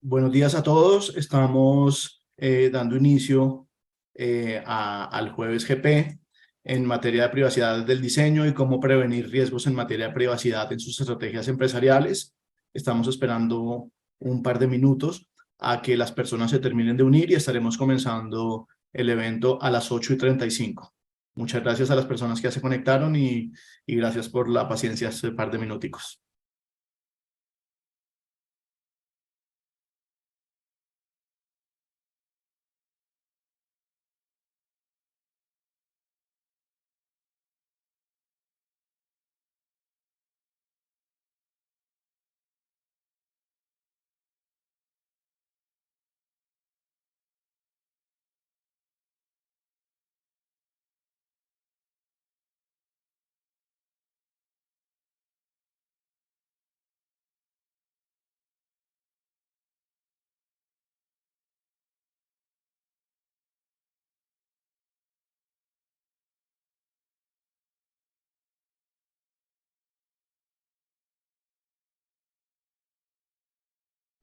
Buenos días a todos. Estamos dando inicio al jueves GP en materia de privacidad del diseño y cómo prevenir riesgos en materia de privacidad en sus estrategias empresariales. Estamos esperando un par de minutos a que las personas se terminen de unir y estaremos comenzando el evento a las 8:35. Muchas gracias a las personas que ya se conectaron y gracias por la paciencia este par de minuticos.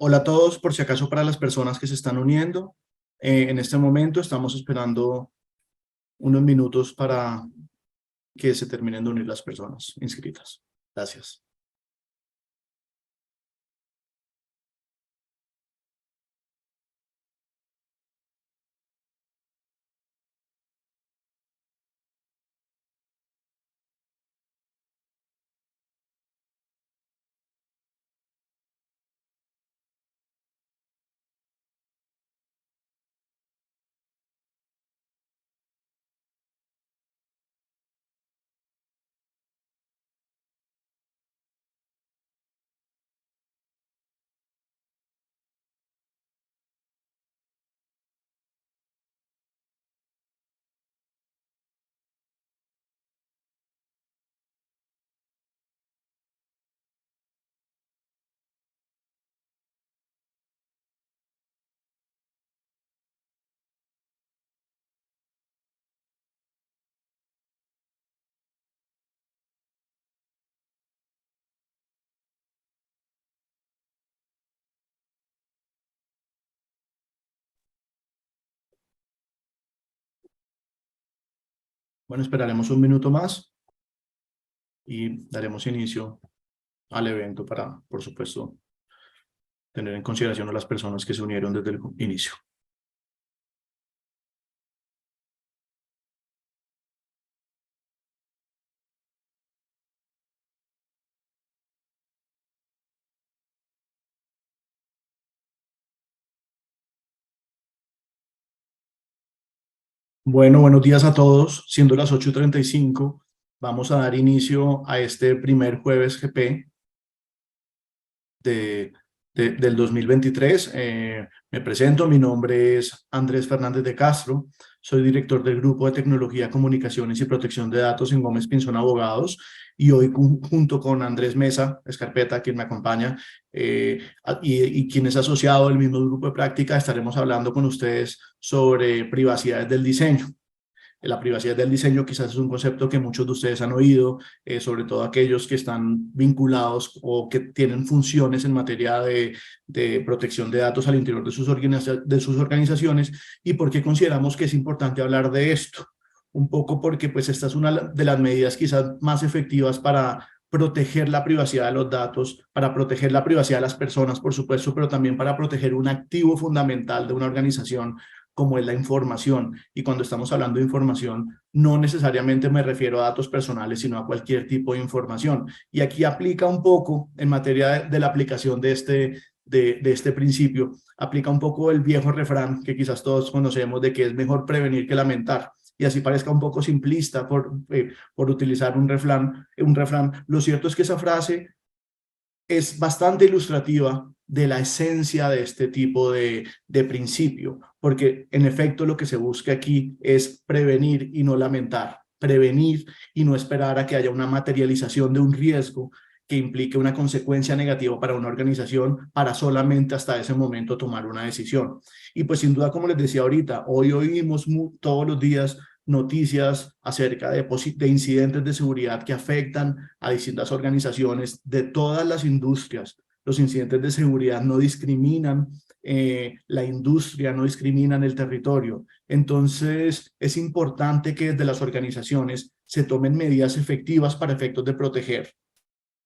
Hola a todos, por si acaso para las personas que se están uniendo, en este momento estamos esperando unos minutos para que se terminen de unir las personas inscritas. Gracias. Bueno, esperaremos un minuto más y daremos inicio al evento para, por supuesto, tener en consideración a las personas que se unieron desde el inicio. Bueno, buenos días a todos. Siendo las 8:35, vamos a dar inicio a este primer jueves GP del 2023. Me presento, mi nombre es Andrés Fernández de Castro, soy director del Grupo de Tecnología, Comunicaciones y Protección de Datos en Gómez Pinzón Abogados, y hoy junto con Andrés Mesa Escarpeta, quien me acompaña, y quien es asociado del mismo grupo de práctica, estaremos hablando con ustedes sobre privacidad del diseño. La privacidad del diseño quizás es un concepto que muchos de ustedes han oído, sobre todo aquellos que están vinculados o que tienen funciones en materia de protección de datos al interior de sus organizaciones, y por qué consideramos que es importante hablar de esto. Un poco porque pues esta es una de las medidas quizás más efectivas para proteger la privacidad de los datos, para proteger la privacidad de las personas, por supuesto, pero también para proteger un activo fundamental de una organización como es la información. Y cuando estamos hablando de información, no necesariamente me refiero a datos personales, sino a cualquier tipo de información. Y aquí aplica un poco, en materia de la aplicación de este principio, aplica un poco el viejo refrán que quizás todos conocemos, de que es mejor prevenir que lamentar. Y así parezca un poco simplista por utilizar un refrán, lo cierto es que esa frase es bastante ilustrativa de la esencia de este tipo de principio, porque en efecto lo que se busca aquí es prevenir y no lamentar, prevenir y no esperar a que haya una materialización de un riesgo que implique una consecuencia negativa para una organización para solamente hasta ese momento tomar una decisión. Y pues sin duda, como les decía ahorita, hoy oímos todos los días noticias acerca de incidentes de seguridad que afectan a distintas organizaciones de todas las industrias. Los incidentes de seguridad no discriminan la industria no discriminan el territorio. Entonces, es importante que desde las organizaciones se tomen medidas efectivas para efectos de proteger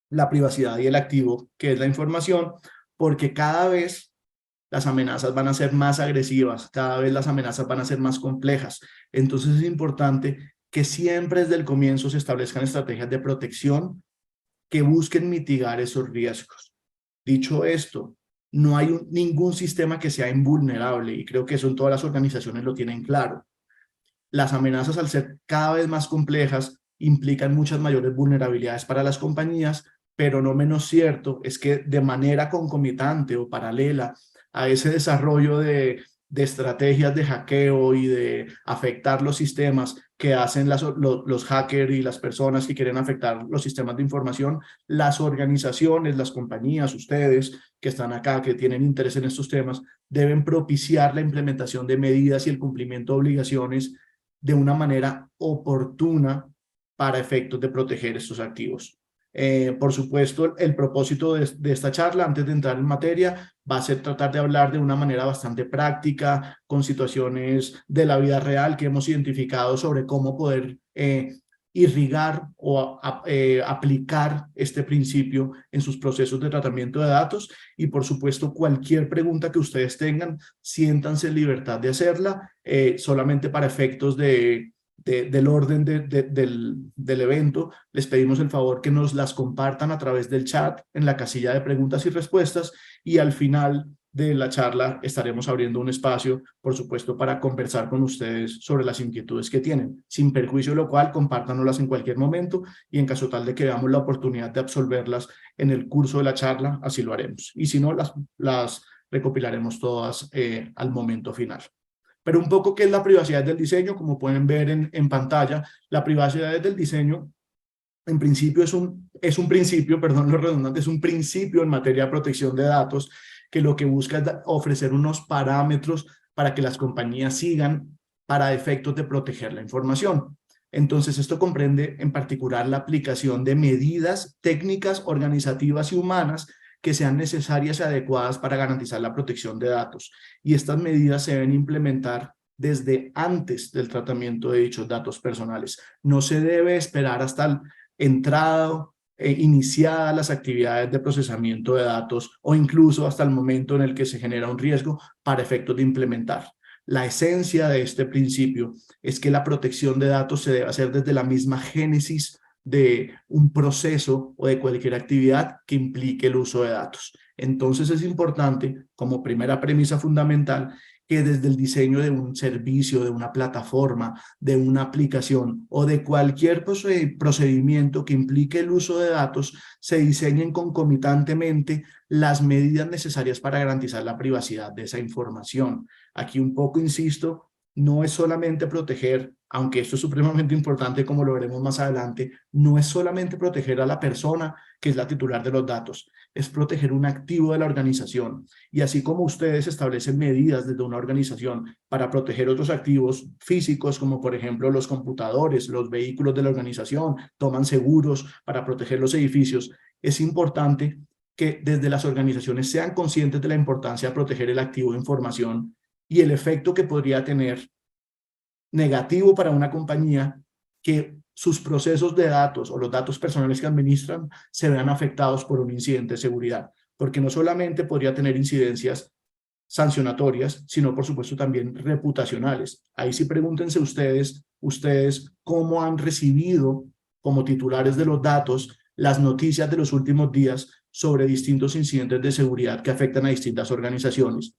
la privacidad y el activo, que es la información, porque cada vez las amenazas van a ser más agresivas, cada vez las amenazas van a ser más complejas. Entonces es importante que siempre desde el comienzo se establezcan estrategias de protección que busquen mitigar esos riesgos. Dicho esto, no hay ningún sistema que sea invulnerable y creo que eso en todas las organizaciones lo tienen claro. Las amenazas, al ser cada vez más complejas, implican muchas mayores vulnerabilidades para las compañías, pero no menos cierto es que de manera concomitante o paralela a ese desarrollo de estrategias de hackeo y de afectar los sistemas que hacen los hackers y las personas que quieren afectar los sistemas de información, las organizaciones, las compañías, ustedes que están acá, que tienen interés en estos temas, deben propiciar la implementación de medidas y el cumplimiento de obligaciones de una manera oportuna para efectos de proteger estos activos. Por supuesto, el propósito de esta charla, antes de entrar en materia, va a ser tratar de hablar de una manera bastante práctica, con situaciones de la vida real que hemos identificado sobre cómo poder irrigar o aplicar este principio en sus procesos de tratamiento de datos. Y por supuesto, cualquier pregunta que ustedes tengan, siéntanse en libertad de hacerla, solamente para efectos del orden del evento. Les pedimos el favor que nos las compartan a través del chat en la casilla de preguntas y respuestas, y al final de la charla estaremos abriendo un espacio, por supuesto, para conversar con ustedes sobre las inquietudes que tienen. Sin perjuicio de lo cual, compártanoslas en cualquier momento y en caso tal de que veamos la oportunidad de absolverlas en el curso de la charla, así lo haremos. Y si no, las recopilaremos todas al momento final. Pero un poco, ¿qué es la privacidad del diseño? Como pueden ver en pantalla, la privacidad del diseño, en principio, es un principio, perdón lo redundante, es un principio en materia de protección de datos que lo que busca es ofrecer unos parámetros para que las compañías sigan para efectos de proteger la información. Entonces, esto comprende en particular la aplicación de medidas técnicas, organizativas y humanas que sean necesarias y adecuadas para garantizar la protección de datos. Y estas medidas se deben implementar desde antes del tratamiento de dichos datos personales. No se debe esperar hasta el entrada iniciadas las actividades de procesamiento de datos o incluso hasta el momento en el que se genera un riesgo para efectos de implementar. La esencia de este principio es que la protección de datos se debe hacer desde la misma génesis de un proceso o de cualquier actividad que implique el uso de datos. Entonces es importante, como primera premisa fundamental, que desde el diseño de un servicio, de una plataforma, de una aplicación o de cualquier procedimiento que implique el uso de datos, se diseñen concomitantemente las medidas necesarias para garantizar la privacidad de esa información. Aquí un poco insisto, no es solamente proteger, aunque esto es supremamente importante como lo veremos más adelante, no es solamente proteger a la persona que es la titular de los datos, es proteger un activo de la organización. Y así como ustedes establecen medidas desde una organización para proteger otros activos físicos, como por ejemplo los computadores, los vehículos de la organización, toman seguros para proteger los edificios, es importante que desde las organizaciones sean conscientes de la importancia de proteger el activo de información y el efecto que podría tener negativo para una compañía que sus procesos de datos o los datos personales que administran se vean afectados por un incidente de seguridad, porque no solamente podría tener incidencias sancionatorias, sino por supuesto también reputacionales. Ahí sí pregúntense ustedes cómo han recibido como titulares de los datos las noticias de los últimos días sobre distintos incidentes de seguridad que afectan a distintas organizaciones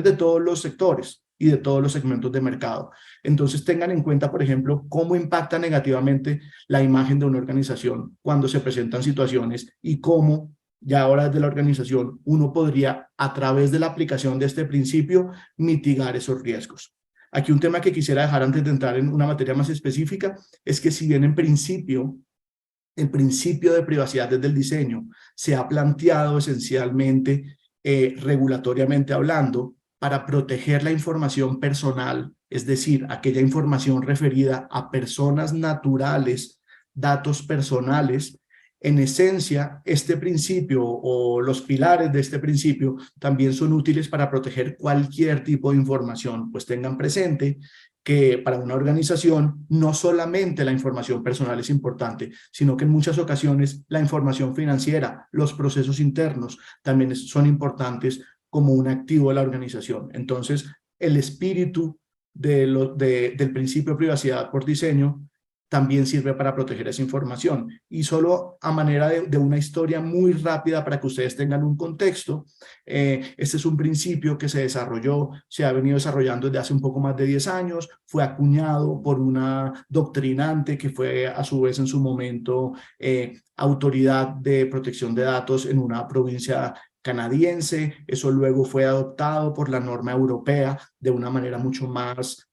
de todos los sectores y de todos los segmentos de mercado. Entonces tengan en cuenta, por ejemplo, cómo impacta negativamente la imagen de una organización cuando se presentan situaciones y cómo ya ahora desde la organización uno podría, a través de la aplicación de este principio, mitigar esos riesgos. Aquí un tema que quisiera dejar antes de entrar en una materia más específica es que si bien en principio el principio de privacidad desde el diseño se ha planteado esencialmente regulatoriamente hablando para proteger la información personal, es decir, aquella información referida a personas naturales, datos personales, En esencia, este principio o los pilares de este principio también son útiles para proteger cualquier tipo de información, pues tengan presente que para una organización no solamente la información personal es importante, sino que en muchas ocasiones la información financiera, los procesos internos también son importantes como un activo de la organización. Entonces, el espíritu del principio de privacidad por diseño también sirve para proteger esa información. Y solo a manera de una historia muy rápida para que ustedes tengan un contexto, este es un principio que se desarrolló, se ha venido desarrollando desde hace un poco más de 10 años, fue acuñado por una doctrinante que fue a su vez en su momento autoridad de protección de datos en una provincia canadiense. Eso luego fue adoptado por la norma europea de una manera mucho más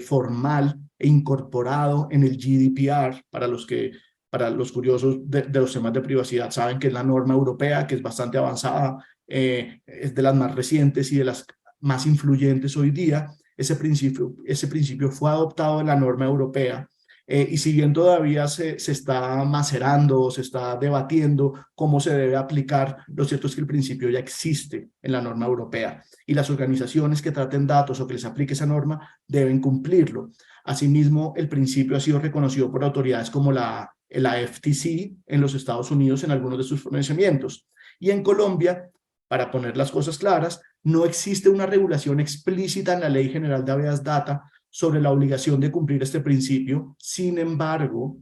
formal e incorporado en el GDPR. Para los curiosos de los temas de privacidad, saben que es la norma europea, que es bastante avanzada, es de las más recientes y de las más influyentes hoy día. Ese principio fue adoptado en la norma europea. Y si bien todavía se está macerando, se está debatiendo cómo se debe aplicar, lo cierto es que el principio ya existe en la norma europea y las organizaciones que traten datos o que les aplique esa norma deben cumplirlo. Asimismo, el principio ha sido reconocido por autoridades como la FTC en los Estados Unidos en algunos de sus pronunciamientos. Y en Colombia, para poner las cosas claras, no existe una regulación explícita en la Ley General de Habeas Data sobre la obligación de cumplir este principio. Sin embargo,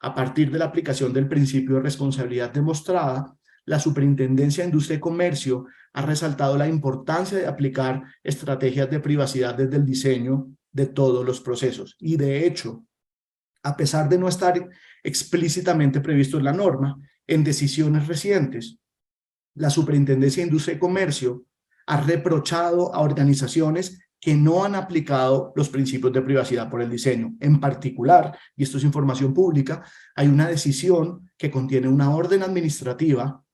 a partir de la aplicación del principio de responsabilidad demostrada, la Superintendencia de Industria y Comercio ha resaltado la importancia de aplicar estrategias de privacidad desde el diseño de todos los procesos. Y de hecho, a pesar de no estar explícitamente previsto en la norma, en decisiones recientes, la Superintendencia de Industria y Comercio ha reprochado a organizaciones que no han aplicado los principios de privacidad por el diseño. En particular, y esto es información pública, hay una decisión que contiene una orden administrativa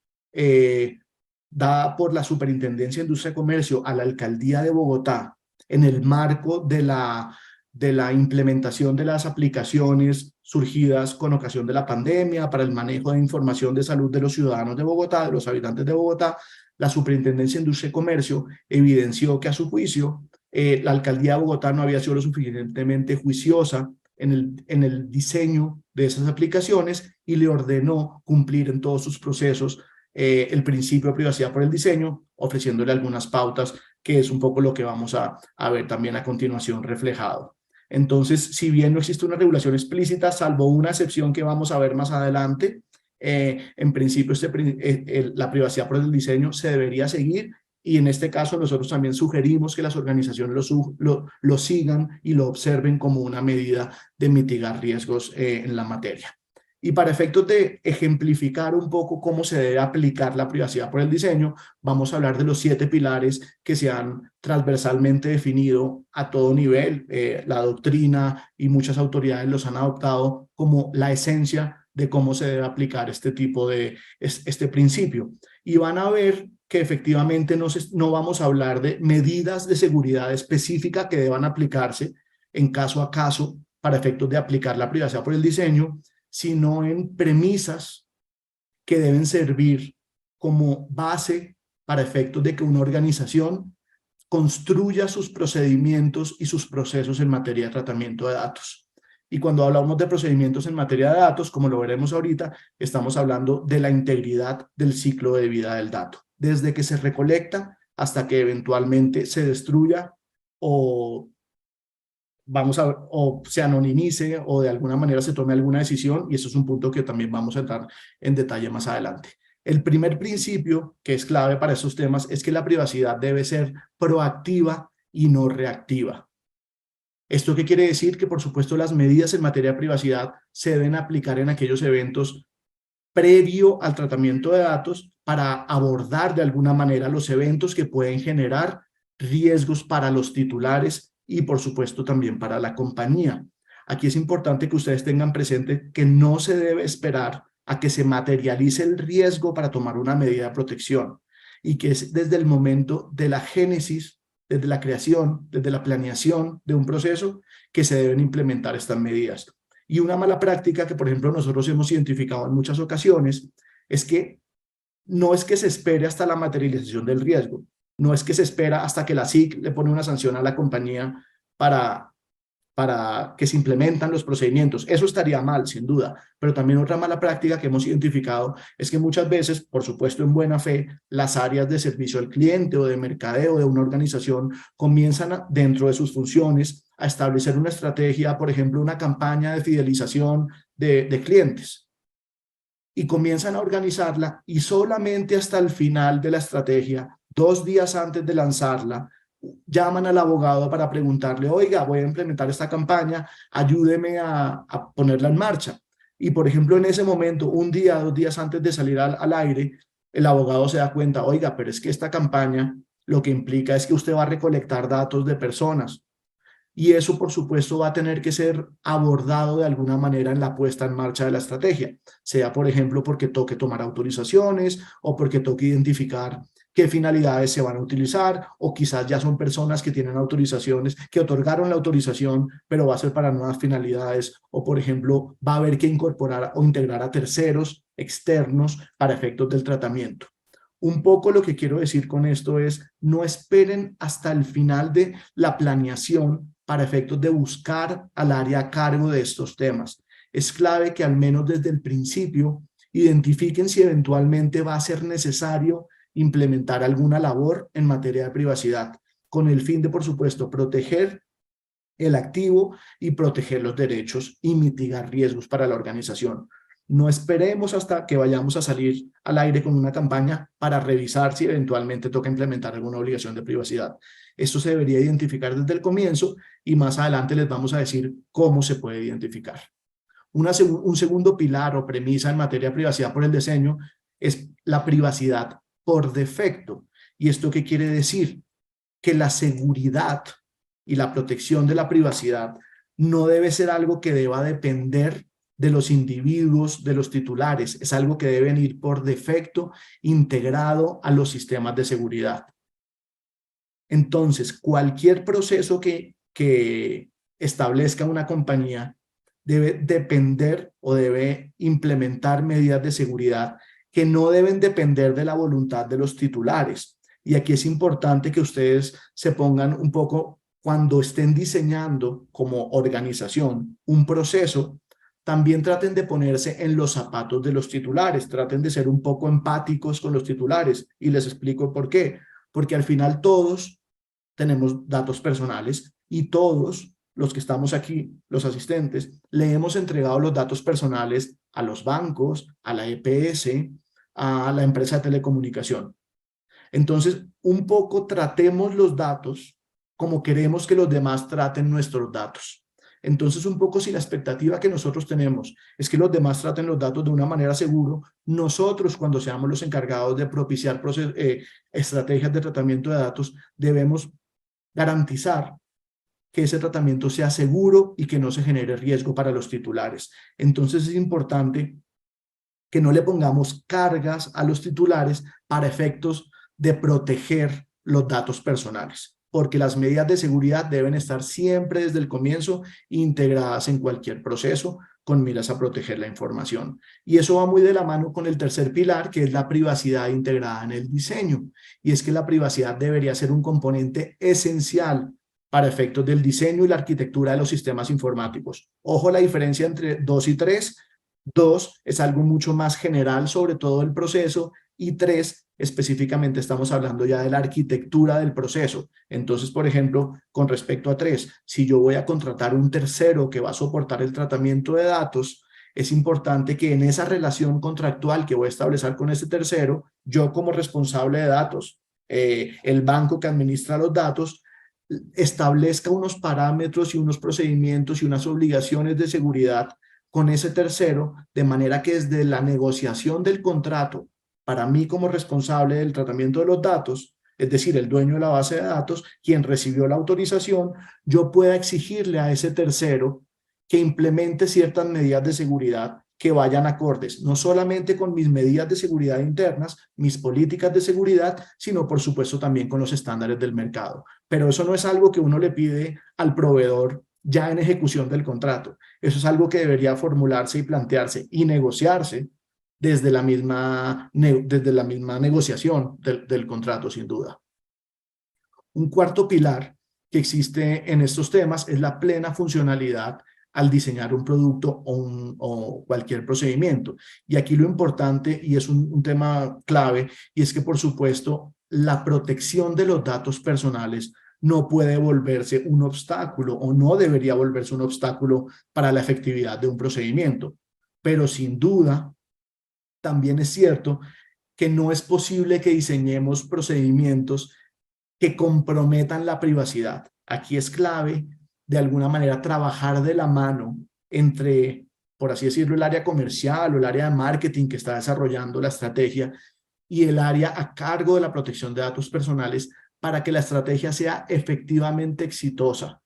dada por la Superintendencia de Industria y Comercio a la Alcaldía de Bogotá en el marco de la implementación de las aplicaciones surgidas con ocasión de la pandemia para el manejo de información de salud de los ciudadanos de Bogotá, de los habitantes de Bogotá. La Superintendencia de Industria y Comercio evidenció que a su juicio la Alcaldía de Bogotá no había sido lo suficientemente juiciosa en el diseño de esas aplicaciones y le ordenó cumplir en todos sus procesos el principio de privacidad por el diseño, ofreciéndole algunas pautas, que es un poco lo que vamos a ver también a continuación reflejado. Entonces, si bien no existe una regulación explícita, salvo una excepción que vamos a ver más adelante, en principio la privacidad por el diseño se debería seguir, y en este caso nosotros también sugerimos que las organizaciones lo sigan y lo observen como una medida de mitigar riesgos en la materia. Y para efectos de ejemplificar un poco cómo se debe aplicar la privacidad por el diseño, vamos a hablar de los 7 pilares que se han transversalmente definido a todo nivel. La doctrina y muchas autoridades los han adoptado como la esencia de cómo se debe aplicar este principio. Y van a ver que efectivamente no vamos a hablar de medidas de seguridad específica que deban aplicarse en caso a caso para efectos de aplicar la privacidad por el diseño, sino en premisas que deben servir como base para efectos de que una organización construya sus procedimientos y sus procesos en materia de tratamiento de datos. Y cuando hablamos de procedimientos en materia de datos, como lo veremos ahorita, estamos hablando de la integridad del ciclo de vida del dato, desde que se recolecta hasta que eventualmente se destruya o se anonimice o de alguna manera se tome alguna decisión, y eso es un punto que también vamos a entrar en detalle más adelante. El primer principio que es clave para estos temas es que la privacidad debe ser proactiva y no reactiva. ¿Esto qué quiere decir? Que por supuesto las medidas en materia de privacidad se deben aplicar en aquellos eventos previo al tratamiento de datos para abordar de alguna manera los eventos que pueden generar riesgos para los titulares y por supuesto también para la compañía. Aquí es importante que ustedes tengan presente que no se debe esperar a que se materialice el riesgo para tomar una medida de protección, y que es desde el momento de la génesis, desde la creación, desde la planeación de un proceso, que se deben implementar estas medidas. Y una mala práctica que, por ejemplo, nosotros hemos identificado en muchas ocasiones es que no es que se espere hasta la materialización del riesgo, no es que se espera hasta que la SIC le pone una sanción a la compañía para, para que se implementan los procedimientos. Eso estaría mal, sin duda, pero también otra mala práctica que hemos identificado es que muchas veces, por supuesto en buena fe, las áreas de servicio al cliente o de mercadeo de una organización comienzan dentro de sus funciones a establecer una estrategia, por ejemplo, una campaña de fidelización de clientes, y comienzan a organizarla y solamente hasta el final de la estrategia, 2 días antes de lanzarla, llaman al abogado para preguntarle, oiga, voy a implementar esta campaña, ayúdeme a ponerla en marcha. Y por ejemplo, en ese momento, 1 día, 2 días antes de salir al aire, el abogado se da cuenta, oiga, pero es que esta campaña lo que implica es que usted va a recolectar datos de personas, y eso, por supuesto, va a tener que ser abordado de alguna manera en la puesta en marcha de la estrategia, sea, por ejemplo, porque toque tomar autorizaciones o porque toque identificar qué finalidades se van a utilizar, o quizás ya son personas que tienen autorizaciones, que otorgaron la autorización, pero va a ser para nuevas finalidades, o por ejemplo, va a haber que incorporar o integrar a terceros externos para efectos del tratamiento. Un poco lo que quiero decir con esto es, no esperen hasta el final de la planeación para efectos de buscar al área a cargo de estos temas. Es clave que al menos desde el principio identifiquen si eventualmente va a ser necesario implementar alguna labor en materia de privacidad, con el fin de, por supuesto, proteger el activo y proteger los derechos y mitigar riesgos para la organización. No esperemos hasta que vayamos a salir al aire con una campaña para revisar si eventualmente toca implementar alguna obligación de privacidad. Esto se debería identificar desde el comienzo y más adelante les vamos a decir cómo se puede identificar. Un segundo pilar o premisa en materia de privacidad por el diseño es la privacidad por defecto. ¿Y esto qué quiere decir? Que la seguridad y la protección de la privacidad no debe ser algo que deba depender de los individuos, de los titulares. Es algo que deben ir por defecto integrado a los sistemas de seguridad. Entonces, cualquier proceso que establezca una compañía debe depender o debe implementar medidas de seguridad que no deben depender de la voluntad de los titulares. Y aquí es importante que ustedes se pongan un poco, cuando estén diseñando como organización un proceso, también traten de ponerse en los zapatos de los titulares, traten de ser un poco empáticos con los titulares, y les explico por qué. Porque al final todos tenemos datos personales y todos los que estamos aquí, los asistentes, le hemos entregado los datos personales a los bancos, a la EPS, a la empresa de telecomunicación. Entonces, un poco tratemos los datos como queremos que los demás traten nuestros datos. Entonces, un poco si la expectativa que nosotros tenemos es que los demás traten los datos de una manera segura, nosotros, cuando seamos los encargados de propiciar estrategias de tratamiento de datos, debemos garantizar que ese tratamiento sea seguro y que no se genere riesgo para los titulares. Entonces, es importante que no le pongamos cargas a los titulares para efectos de proteger los datos personales, porque las medidas de seguridad deben estar siempre desde el comienzo integradas en cualquier proceso con miras a proteger la información. Y eso va muy de la mano con el tercer pilar, que es la privacidad integrada en el diseño. Y es que la privacidad debería ser un componente esencial para efectos del diseño y la arquitectura de los sistemas informáticos. Ojo la diferencia entre 2 y 3. 2 es algo mucho más general sobre todo el proceso, y 3 específicamente estamos hablando ya de la arquitectura del proceso. Entonces, por ejemplo, con respecto a 3, si yo voy a contratar un tercero que va a soportar el tratamiento de datos, es importante que en esa relación contractual que voy a establecer con ese tercero, yo como responsable de datos, el banco que administra los datos, establezca unos parámetros y unos procedimientos y unas obligaciones de seguridad con ese tercero, de manera que desde la negociación del contrato, para mí como responsable del tratamiento de los datos, es decir, el dueño de la base de datos, quien recibió la autorización, yo pueda exigirle a ese tercero que implemente ciertas medidas de seguridad que vayan acordes, no solamente con mis medidas de seguridad internas, mis políticas de seguridad, sino por supuesto también con los estándares del mercado. Pero eso no es algo que uno le pide al proveedor ya en ejecución del contrato. Eso es algo que debería formularse y plantearse y negociarse desde la misma negociación del contrato, sin duda. Un cuarto pilar que existe en estos temas es la plena funcionalidad al diseñar un producto o cualquier procedimiento. Y aquí lo importante, y es un tema clave, y es que, por supuesto, la protección de los datos personales no puede volverse un obstáculo o no debería volverse un obstáculo para la efectividad de un procedimiento. Pero sin duda, también es cierto que no es posible que diseñemos procedimientos que comprometan la privacidad. Aquí es clave, de alguna manera, trabajar de la mano entre, por así decirlo, el área comercial o el área de marketing que está desarrollando la estrategia y el área a cargo de la protección de datos personales para que la estrategia sea efectivamente exitosa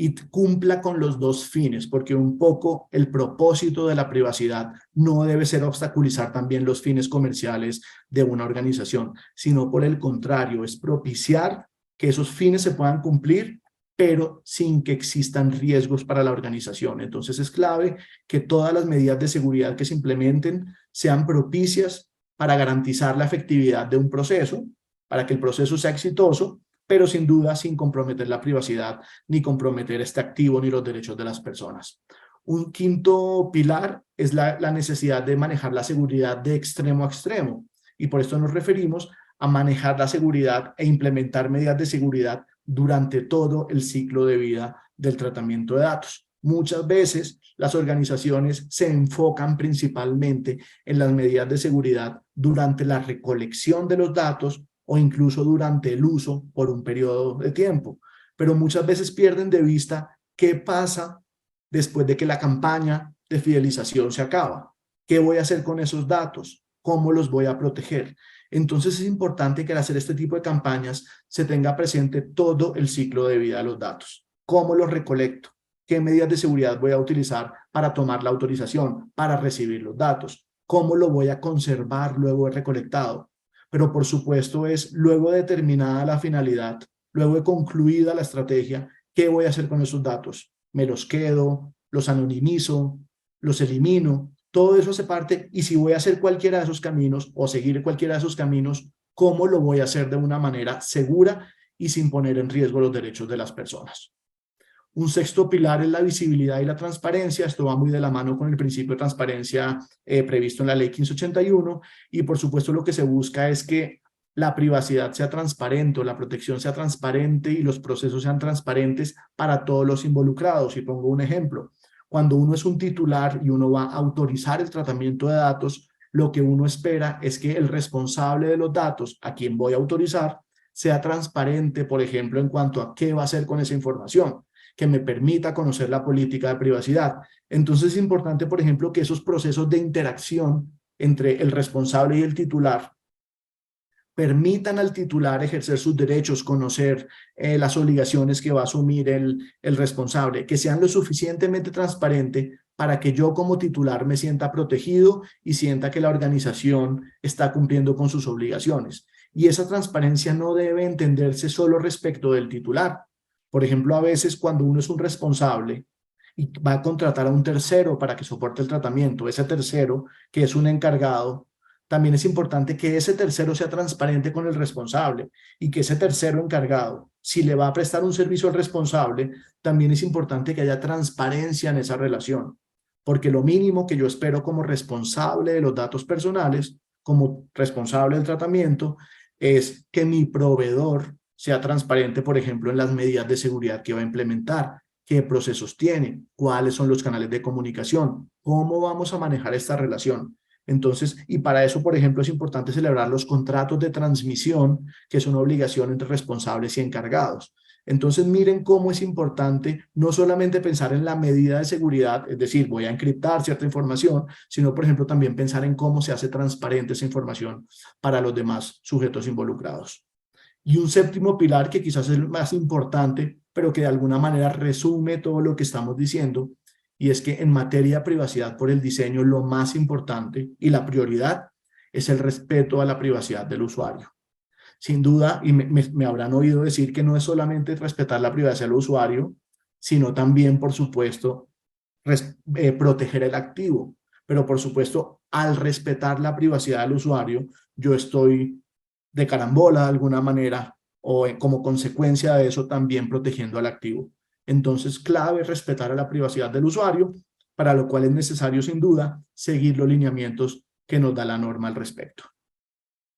y cumpla con los dos fines, porque un poco el propósito de la privacidad no debe ser obstaculizar también los fines comerciales de una organización, sino por el contrario, es propiciar que esos fines se puedan cumplir, pero sin que existan riesgos para la organización. Entonces es clave que todas las medidas de seguridad que se implementen sean propicias para garantizar la efectividad de un proceso, para que el proceso sea exitoso, pero sin duda sin comprometer la privacidad, ni comprometer este activo, ni los derechos de las personas. Un quinto pilar es la necesidad de manejar la seguridad de extremo a extremo, y por esto nos referimos a manejar la seguridad e implementar medidas de seguridad durante todo el ciclo de vida del tratamiento de datos. Muchas veces las organizaciones se enfocan principalmente en las medidas de seguridad durante la recolección de los datos o incluso durante el uso por un periodo de tiempo. Pero muchas veces pierden de vista qué pasa después de que la campaña de fidelización se acaba. ¿Qué voy a hacer con esos datos? ¿Cómo los voy a proteger? Entonces es importante que al hacer este tipo de campañas se tenga presente todo el ciclo de vida de los datos. ¿Cómo los recolecto? ¿Qué medidas de seguridad voy a utilizar para tomar la autorización, para recibir los datos? ¿Cómo lo voy a conservar luego de recolectado? Pero por supuesto es luego de terminada la finalidad, luego de concluida la estrategia, ¿qué voy a hacer con esos datos? ¿Me los quedo? ¿Los anonimizo? ¿Los elimino? Todo eso hace parte, y si voy a hacer cualquiera de esos caminos o seguir cualquiera de esos caminos, ¿cómo lo voy a hacer de una manera segura y sin poner en riesgo los derechos de las personas? Un sexto pilar es la visibilidad y la transparencia. Esto va muy de la mano con el principio de transparencia previsto en la ley 1581, y por supuesto lo que se busca es que la privacidad sea transparente, la protección sea transparente y los procesos sean transparentes para todos los involucrados. Y pongo un ejemplo. Cuando uno es un titular y uno va a autorizar el tratamiento de datos, lo que uno espera es que el responsable de los datos, a quien voy a autorizar, sea transparente, por ejemplo, en cuanto a qué va a hacer con esa información, que me permita conocer la política de privacidad. Entonces es importante, por ejemplo, que esos procesos de interacción entre el responsable y el titular permitan al titular ejercer sus derechos, conocer las obligaciones que va a asumir el responsable, que sean lo suficientemente transparente para que yo como titular me sienta protegido y sienta que la organización está cumpliendo con sus obligaciones. Y esa transparencia no debe entenderse solo respecto del titular. Por ejemplo, a veces cuando uno es un responsable y va a contratar a un tercero para que soporte el tratamiento, ese tercero, que es un encargado, también es importante que ese tercero sea transparente con el responsable y que ese tercero encargado, si le va a prestar un servicio al responsable, también es importante que haya transparencia en esa relación, porque lo mínimo que yo espero como responsable de los datos personales, como responsable del tratamiento, es que mi proveedor sea transparente, por ejemplo, en las medidas de seguridad que va a implementar, qué procesos tiene, cuáles son los canales de comunicación, cómo vamos a manejar esta relación. Entonces, y para eso, por ejemplo, es importante celebrar los contratos de transmisión, que es una obligación entre responsables y encargados. Entonces, miren cómo es importante no solamente pensar en la medida de seguridad, es decir, voy a encriptar cierta información, sino, por ejemplo, también pensar en cómo se hace transparente esa información para los demás sujetos involucrados. Y un séptimo pilar que quizás es el más importante, pero que de alguna manera resume todo lo que estamos diciendo, y es que en materia de privacidad por el diseño, lo más importante y la prioridad es el respeto a la privacidad del usuario. Sin duda, y me habrán oído decir que no es solamente respetar la privacidad del usuario, sino también, por supuesto, proteger el activo. Pero, por supuesto, al respetar la privacidad del usuario, yo estoy de carambola de alguna manera o como consecuencia de eso también protegiendo al activo. Entonces, clave respetar a la privacidad del usuario, para lo cual es necesario sin duda seguir los lineamientos que nos da la norma al respecto.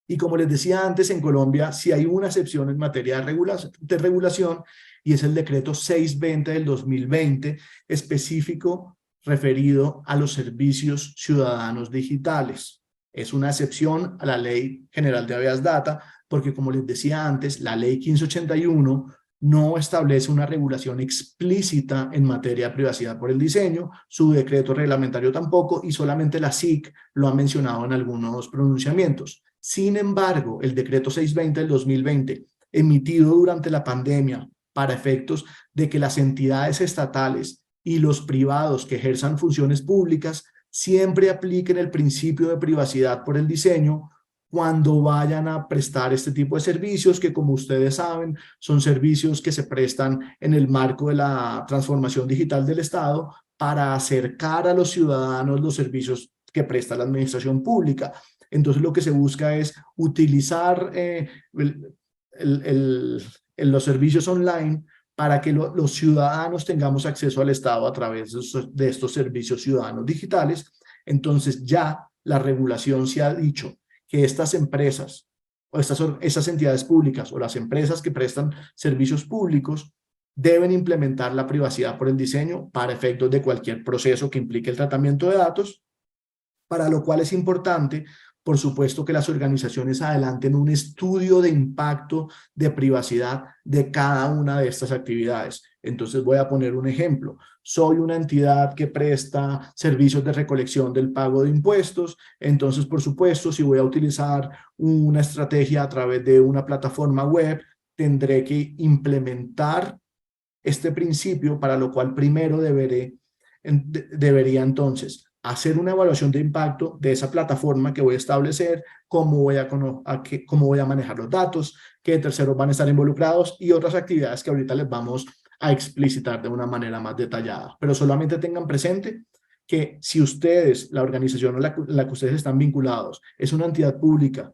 Y como les decía antes, en Colombia sí hay una excepción en materia de regulación y es el decreto 620 del 2020, específico referido a los servicios ciudadanos digitales. Es una excepción a la Ley General de Habeas Data, porque como les decía antes, la Ley 1581 no establece una regulación explícita en materia de privacidad por el diseño, su decreto reglamentario tampoco, y solamente la SIC lo ha mencionado en algunos pronunciamientos. Sin embargo, el decreto 620 del 2020, emitido durante la pandemia para efectos de que las entidades estatales y los privados que ejerzan funciones públicas siempre apliquen el principio de privacidad por el diseño cuando vayan a prestar este tipo de servicios, que como ustedes saben, son servicios que se prestan en el marco de la transformación digital del Estado para acercar a los ciudadanos los servicios que presta la administración pública. Entonces lo que se busca es utilizar los servicios online para que los ciudadanos tengamos acceso al Estado a través de estos servicios ciudadanos digitales. Entonces ya la regulación se ha dicho que estas empresas o estas entidades públicas o las empresas que prestan servicios públicos deben implementar la privacidad por el diseño para efectos de cualquier proceso que implique el tratamiento de datos, para lo cual es importante, por supuesto, que las organizaciones adelanten un estudio de impacto de privacidad de cada una de estas actividades. Entonces voy a poner un ejemplo. Soy una entidad que presta servicios de recolección del pago de impuestos, entonces, por supuesto, si voy a utilizar una estrategia a través de una plataforma web, tendré que implementar este principio, para lo cual primero debería entonces hacer una evaluación de impacto de esa plataforma que voy a establecer, cómo voy a manejar los datos, qué terceros van a estar involucrados y otras actividades que ahorita les vamos a explicitar de una manera más detallada. Pero solamente tengan presente que si ustedes, la organización a la que ustedes están vinculados, es una entidad pública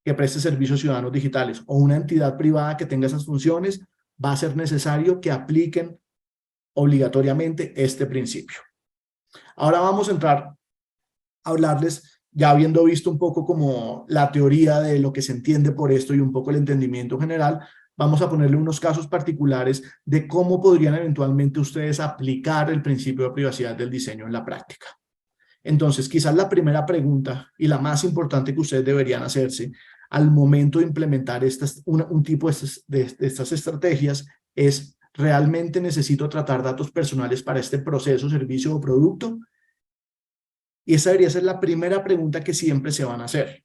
que preste servicios ciudadanos digitales o una entidad privada que tenga esas funciones, va a ser necesario que apliquen obligatoriamente este principio. Ahora vamos a entrar a hablarles, ya habiendo visto un poco como la teoría de lo que se entiende por esto y un poco el entendimiento general, vamos a ponerle unos casos particulares de cómo podrían eventualmente ustedes aplicar el principio de privacidad del diseño en la práctica. Entonces, quizás la primera pregunta y la más importante que ustedes deberían hacerse al momento de implementar un tipo de estas estrategias es: ¿realmente necesito tratar datos personales para este proceso, servicio o producto? Y esa debería ser la primera pregunta que siempre se van a hacer.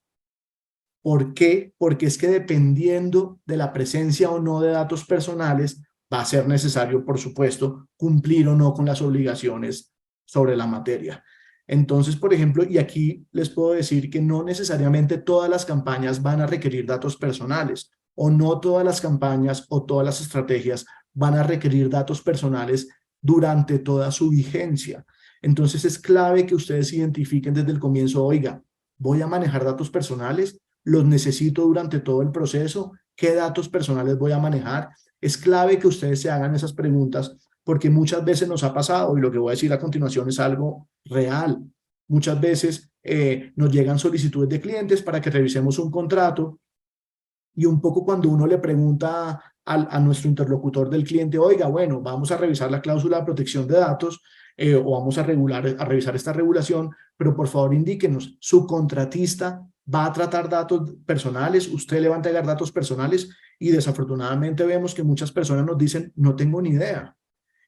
¿Por qué? Porque es que dependiendo de la presencia o no de datos personales, va a ser necesario, por supuesto, cumplir o no con las obligaciones sobre la materia. Entonces, por ejemplo, y aquí les puedo decir que no necesariamente todas las campañas van a requerir datos personales, o no todas las campañas o todas las estrategias van a requerir datos personales durante toda su vigencia. Entonces es clave que ustedes identifiquen desde el comienzo: oiga, voy a manejar datos personales, los necesito durante todo el proceso, ¿qué datos personales voy a manejar? Es clave que ustedes se hagan esas preguntas, porque muchas veces nos ha pasado, y lo que voy a decir a continuación es algo real. Muchas veces nos llegan solicitudes de clientes para que revisemos un contrato, y un poco cuando uno le pregunta a nuestro interlocutor del cliente: oiga, bueno, vamos a revisar la cláusula de protección de datos, o vamos a revisar esta regulación, pero por favor indíquenos, ¿su contratista va a tratar datos personales? ¿Usted le va a entregar datos personales? Y desafortunadamente vemos que muchas personas nos dicen: no tengo ni idea.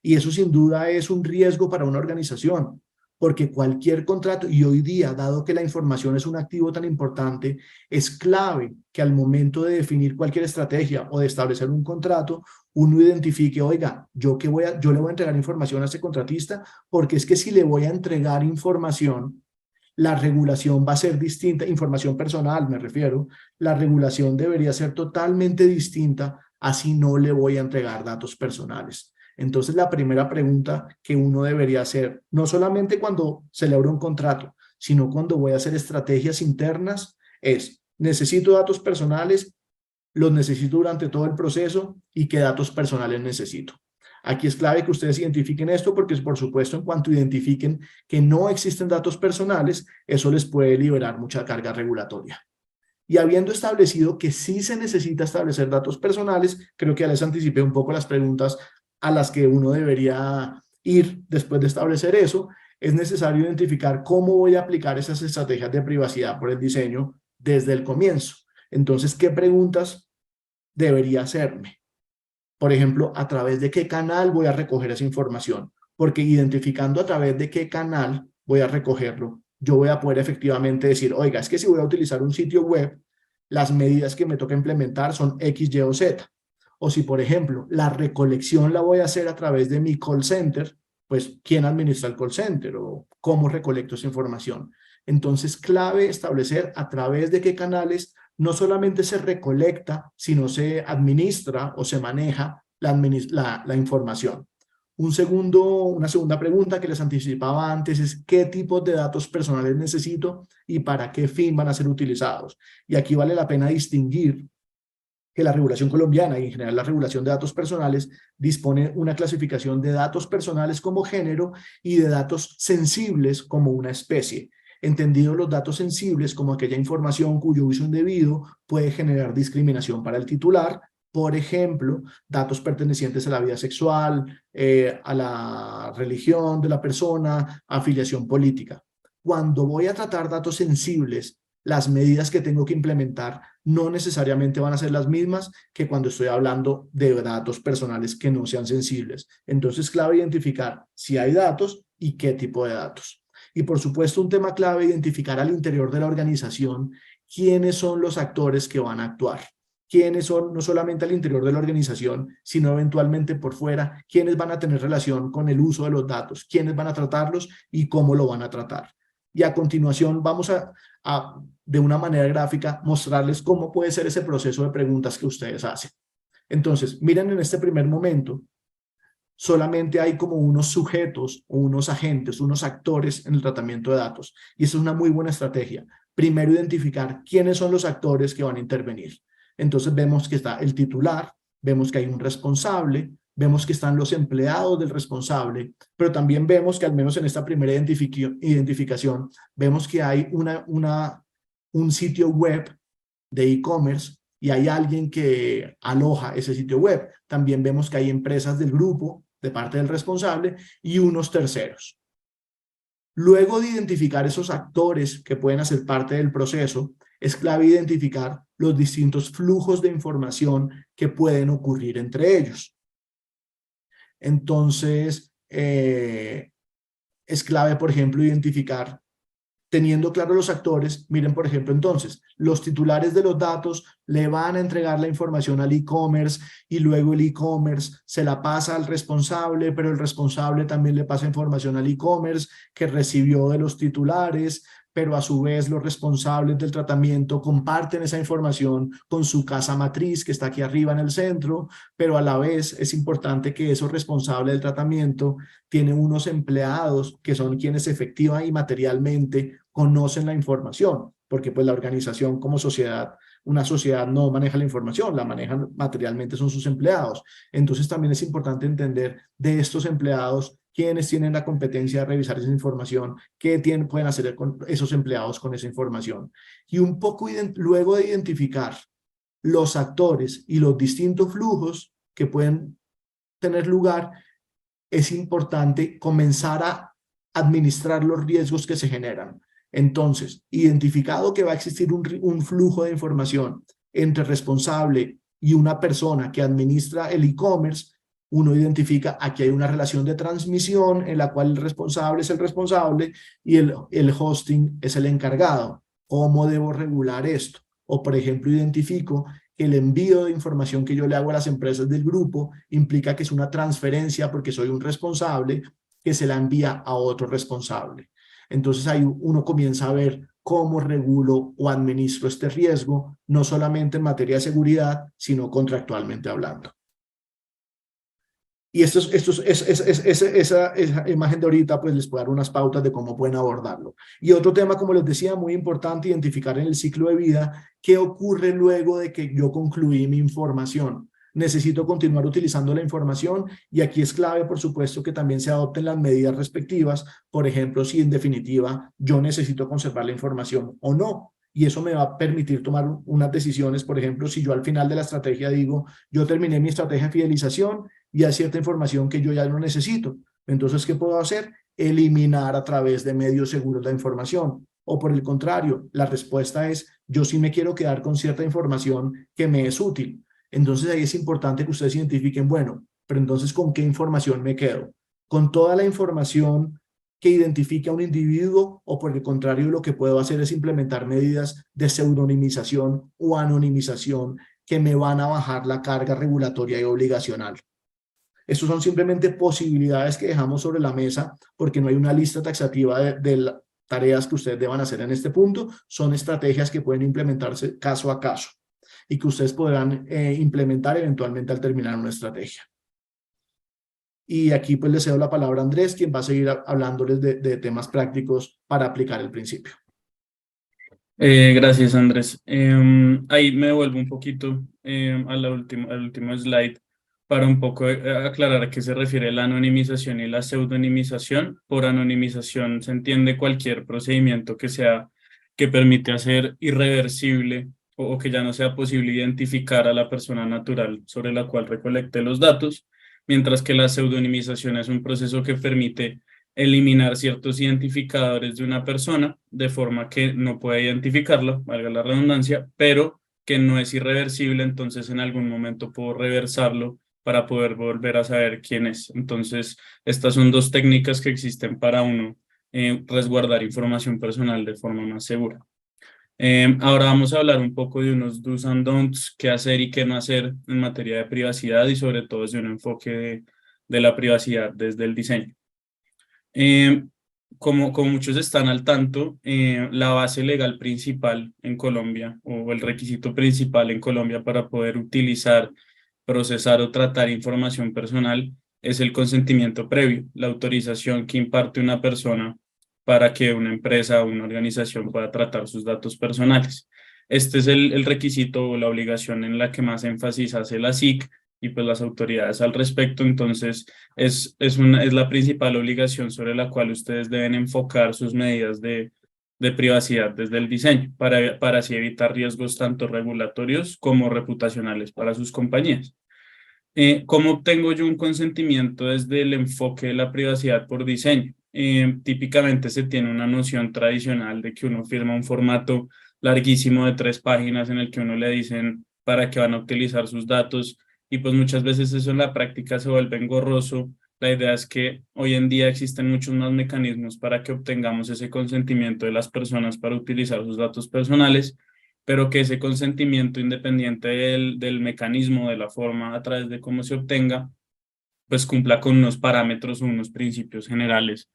Y eso sin duda es un riesgo para una organización, porque cualquier contrato, y hoy día, dado que la información es un activo tan importante, es clave que al momento de definir cualquier estrategia o de establecer un contrato, uno identifique: oiga, yo le voy a entregar información a ese contratista, porque es que si le voy a entregar información, la regulación va a ser distinta, información personal me refiero, la regulación debería ser totalmente distinta a si no le voy a entregar datos personales. Entonces, la primera pregunta que uno debería hacer, no solamente cuando celebro un contrato, sino cuando voy a hacer estrategias internas, es, ¿necesito datos personales? ¿Los necesito durante todo el proceso? ¿Y qué datos personales necesito? Aquí es clave que ustedes identifiquen esto porque, por supuesto, en cuanto identifiquen que no existen datos personales, eso les puede liberar mucha carga regulatoria. Y habiendo establecido que sí se necesita establecer datos personales, creo que ya les anticipé un poco las preguntas a las que uno debería ir después de establecer eso. Es necesario identificar cómo voy a aplicar esas estrategias de privacidad por el diseño desde el comienzo. Entonces, ¿qué preguntas debería hacerme? Por ejemplo, ¿a través de qué canal voy a recoger esa información? Porque identificando a través de qué canal voy a recogerlo, yo voy a poder efectivamente decir, oiga, es que si voy a utilizar un sitio web, las medidas que me toca implementar son X, Y o Z. O si, por ejemplo, la recolección la voy a hacer a través de mi call center, pues, ¿quién administra el call center o cómo recolecto esa información? Entonces, clave establecer a través de qué canales no solamente se recolecta, sino se administra o se maneja la información. Una segunda pregunta que les anticipaba antes es ¿qué tipos de datos personales necesito y para qué fin van a ser utilizados? Y aquí vale la pena distinguir que la regulación colombiana y en general la regulación de datos personales dispone una clasificación de datos personales como género y de datos sensibles como una especie. Entendido los datos sensibles como aquella información cuyo uso indebido puede generar discriminación para el titular, por ejemplo, datos pertenecientes a la vida sexual, a la religión de la persona, afiliación política. Cuando voy a tratar datos sensibles, las medidas que tengo que implementar no necesariamente van a ser las mismas que cuando estoy hablando de datos personales que no sean sensibles. Entonces, clave identificar si hay datos y qué tipo de datos. Y por supuesto, un tema clave, identificar al interior de la organización quiénes son los actores que van a actuar. Quiénes son, no solamente al interior de la organización, sino eventualmente por fuera, quiénes van a tener relación con el uso de los datos, quiénes van a tratarlos y cómo lo van a tratar. Y a continuación vamos de una manera gráfica, mostrarles cómo puede ser ese proceso de preguntas que ustedes hacen. Entonces, miren en este primer momento, solamente hay como unos sujetos o unos agentes, unos actores en el tratamiento de datos. Y esa es una muy buena estrategia. Primero, identificar quiénes son los actores que van a intervenir. Entonces, vemos que está el titular, vemos que hay un responsable, vemos que están los empleados del responsable, pero también vemos que al menos en esta primera identificación, vemos que hay un sitio web de e-commerce y hay alguien que aloja ese sitio web. También vemos que hay empresas del grupo de parte del responsable y unos terceros. Luego de identificar esos actores que pueden hacer parte del proceso, es clave identificar los distintos flujos de información que pueden ocurrir entre ellos. Entonces, es clave, por ejemplo, identificar, teniendo claro los actores, miren, por ejemplo, entonces, los titulares de los datos le van a entregar la información al e-commerce y luego el e-commerce se la pasa al responsable, pero el responsable también le pasa información al e-commerce que recibió de los titulares, pero a su vez los responsables del tratamiento comparten esa información con su casa matriz que está aquí arriba en el centro, pero a la vez es importante que esos responsables del tratamiento tienen unos empleados que son quienes efectiva y materialmente conocen la información, porque pues la organización como sociedad, una sociedad no maneja la información, la manejan materialmente son sus empleados. Entonces también es importante entender de estos empleados quiénes tienen la competencia de revisar esa información, qué pueden hacer con esos empleados con esa información. Y un poco luego de identificar los actores y los distintos flujos que pueden tener lugar, es importante comenzar a administrar los riesgos que se generan. Entonces, identificado que va a existir un flujo de información entre responsable y una persona que administra el e-commerce, uno identifica aquí hay una relación de transmisión en la cual el responsable es el responsable y el hosting es el encargado. ¿Cómo debo regular esto? O, por ejemplo, identifico que el envío de información que yo le hago a las empresas del grupo implica que es una transferencia porque soy un responsable que se la envía a otro responsable. Entonces ahí uno comienza a ver cómo regulo o administro este riesgo, no solamente en materia de seguridad, sino contractualmente hablando. Y esa imagen de ahorita pues les puede dar unas pautas de cómo pueden abordarlo. Y otro tema, como les decía, muy importante, identificar en el ciclo de vida qué ocurre luego de que yo concluí mi información. Necesito continuar utilizando la información y aquí es clave, por supuesto, que también se adopten las medidas respectivas. Por ejemplo, si en definitiva yo necesito conservar la información o no. Y eso me va a permitir tomar unas decisiones. Por ejemplo, si yo al final de la estrategia digo, yo terminé mi estrategia de fidelización y hay cierta información que yo ya no necesito. Entonces, ¿qué puedo hacer? Eliminar a través de medios seguros la información. O por el contrario, la respuesta es, yo sí me quiero quedar con cierta información que me es útil. Entonces ahí es importante que ustedes identifiquen, bueno, pero entonces, ¿con qué información me quedo? ¿Con toda la información que identifique a un individuo o por el contrario, lo que puedo hacer es implementar medidas de pseudonimización o anonimización que me van a bajar la carga regulatoria y obligacional? Estos son simplemente posibilidades que dejamos sobre la mesa porque no hay una lista taxativa de tareas que ustedes deban hacer en este punto. Son estrategias que pueden implementarse caso a caso y que ustedes podrán implementar eventualmente al terminar una estrategia. Y aquí pues les cedo la palabra a Andrés, quien va a seguir hablándoles de temas prácticos para aplicar el principio. Gracias, Andrés. Ahí me vuelvo un poquito al último slide para un poco aclarar a qué se refiere la anonimización y la pseudonimización. Por anonimización se entiende cualquier procedimiento que permite hacer irreversible o que ya no sea posible identificar a la persona natural sobre la cual recolecte los datos, mientras que la pseudonimización es un proceso que permite eliminar ciertos identificadores de una persona de forma que no pueda identificarlo, valga la redundancia, pero que no es irreversible, entonces en algún momento puedo reversarlo para poder volver a saber quién es. Entonces, estas son dos técnicas que existen para uno resguardar información personal de forma más segura. Ahora vamos a hablar un poco de unos do's and don'ts, qué hacer y qué no hacer en materia de privacidad y sobre todo desde un enfoque de la privacidad desde el diseño. Eh, como muchos están al tanto, la base legal principal en Colombia o el requisito principal en Colombia para poder utilizar, procesar o tratar información personal es el consentimiento previo, la autorización que imparte una persona para que una empresa o una organización pueda tratar sus datos personales. Este es el requisito o la obligación en la que más énfasis hace la SIC y pues las autoridades al respecto. Entonces, es la principal obligación sobre la cual ustedes deben enfocar sus medidas de privacidad desde el diseño, para así evitar riesgos tanto regulatorios como reputacionales para sus compañías. ¿Cómo obtengo yo un consentimiento desde el enfoque de la privacidad por diseño? Típicamente se tiene una noción tradicional de que uno firma un formato larguísimo de 3 páginas en el que uno le dicen para qué van a utilizar sus datos y pues muchas veces eso en la práctica se vuelve engorroso. La idea es que hoy en día existen muchos más mecanismos para que obtengamos ese consentimiento de las personas para utilizar sus datos personales, pero que ese consentimiento, independiente del mecanismo, de la forma a través de cómo se obtenga, pues cumpla con unos parámetros o unos principios generales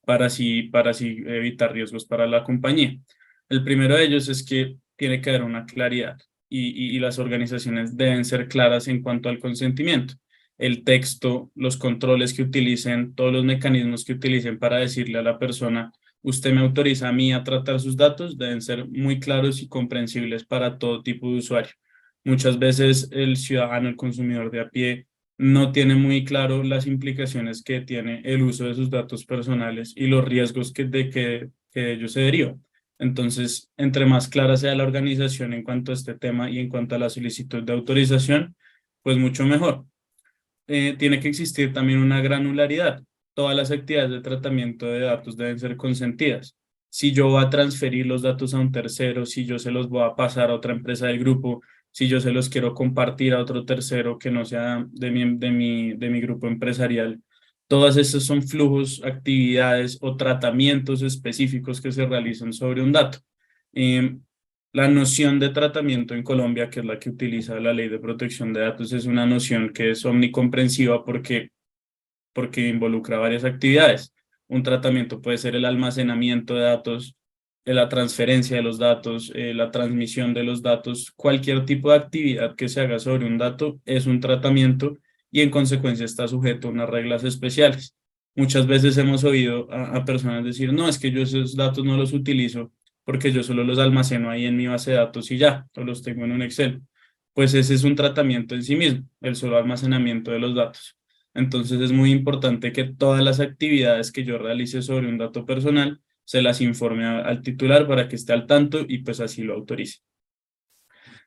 para así evitar riesgos para la compañía. El primero de ellos es que tiene que haber una claridad y las organizaciones deben ser claras en cuanto al consentimiento. El texto, los controles que utilicen, todos los mecanismos que utilicen para decirle a la persona, usted me autoriza a mí a tratar sus datos, deben ser muy claros y comprensibles para todo tipo de usuario. Muchas veces el ciudadano, el consumidor de a pie, no tiene muy claro las implicaciones que tiene el uso de sus datos personales y los riesgos que de ellos se derivan. Entonces, entre más clara sea la organización en cuanto a este tema y en cuanto a la solicitud de autorización, pues mucho mejor. Tiene que existir también una granularidad. Todas las actividades de tratamiento de datos deben ser consentidas. Si yo voy a transferir los datos a un tercero, si yo se los voy a pasar a otra empresa del grupo, si yo se los quiero compartir a otro tercero que no sea de mi grupo empresarial, todas estas son flujos, actividades o tratamientos específicos que se realizan sobre un dato. Em, la noción de tratamiento en Colombia, que es la que utiliza la Ley de Protección de Datos, es una noción que es omnicomprensiva porque involucra varias actividades. Un tratamiento puede ser el almacenamiento de datos, la transferencia de los datos, la transmisión de los datos. Cualquier tipo de actividad que se haga sobre un dato es un tratamiento y en consecuencia está sujeto a unas reglas especiales. Muchas veces hemos oído a personas decir, no, es que yo esos datos no los utilizo porque yo solo los almaceno ahí en mi base de datos y ya, o los tengo en un Excel. Pues ese es un tratamiento en sí mismo, el solo almacenamiento de los datos. Entonces es muy importante que todas las actividades que yo realice sobre un dato personal se las informe al titular para que esté al tanto y pues así lo autorice.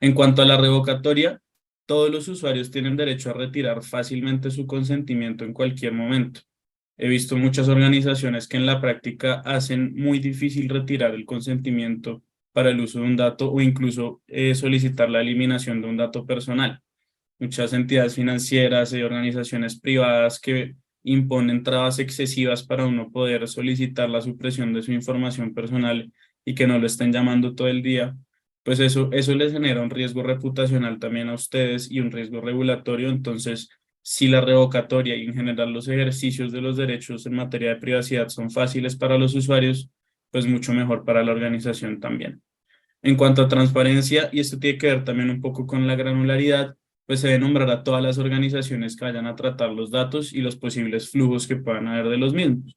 En cuanto a la revocatoria, todos los usuarios tienen derecho a retirar fácilmente su consentimiento en cualquier momento. He visto muchas organizaciones que en la práctica hacen muy difícil retirar el consentimiento para el uso de un dato o incluso solicitar la eliminación de un dato personal. Muchas entidades financieras y organizaciones privadas que imponen trabas excesivas para uno poder solicitar la supresión de su información personal y que no lo estén llamando todo el día, pues eso les genera un riesgo reputacional también a ustedes y un riesgo regulatorio. Entonces, si la revocatoria y en general los ejercicios de los derechos en materia de privacidad son fáciles para los usuarios, pues mucho mejor para la organización también. En cuanto a transparencia, y esto tiene que ver también un poco con la granularidad, pues se debe nombrar a todas las organizaciones que vayan a tratar los datos y los posibles flujos que puedan haber de los mismos.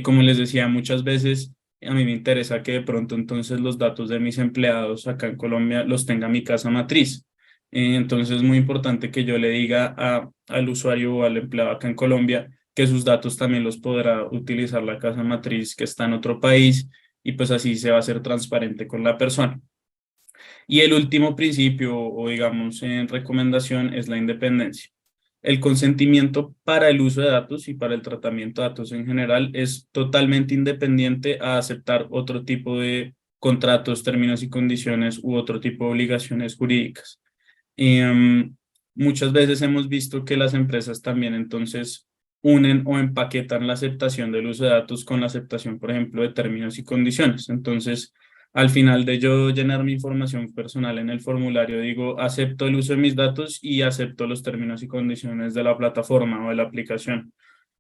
Como les decía muchas veces, a mí me interesa que de pronto entonces los datos de mis empleados acá en Colombia los tenga mi casa matriz. Entonces es muy importante que yo le diga al usuario o al empleado acá en Colombia que sus datos también los podrá utilizar la casa matriz que está en otro país y pues así se va a ser transparente con la persona. Y el último principio o digamos en recomendación es la independencia. El consentimiento para el uso de datos y para el tratamiento de datos en general es totalmente independiente a aceptar otro tipo de contratos, términos y condiciones u otro tipo de obligaciones jurídicas. Y, muchas veces hemos visto que las empresas también entonces unen o empaquetan la aceptación del uso de datos con la aceptación, por ejemplo, de términos y condiciones. Entonces, al final de yo llenar mi información personal en el formulario, digo, acepto el uso de mis datos y acepto los términos y condiciones de la plataforma o de la aplicación.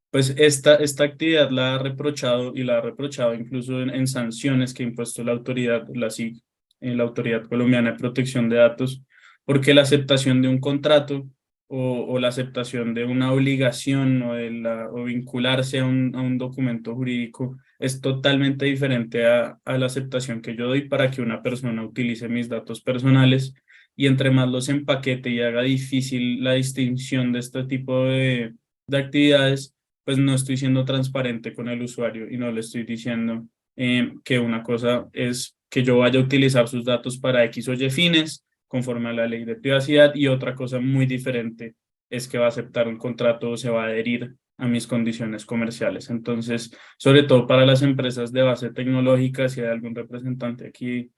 Pues esta actividad la ha reprochado y la ha reprochado incluso en sanciones que ha impuesto la autoridad, la SIC, la Autoridad Colombiana de Protección de Datos, porque la aceptación de un contrato o la aceptación de una obligación o vincularse a un documento jurídico es totalmente diferente a la aceptación que yo doy para que una persona utilice mis datos personales y entre más los empaquete y haga difícil la distinción de este tipo de actividades, pues no estoy siendo transparente con el usuario y no le estoy diciendo que una cosa es que yo vaya a utilizar sus datos para X o Y fines conforme a la ley de privacidad y otra cosa muy diferente es que va a aceptar un contrato o se va a adherir a mis condiciones comerciales. Entonces, sobre todo para las empresas de base tecnológica, si hay algún representante aquí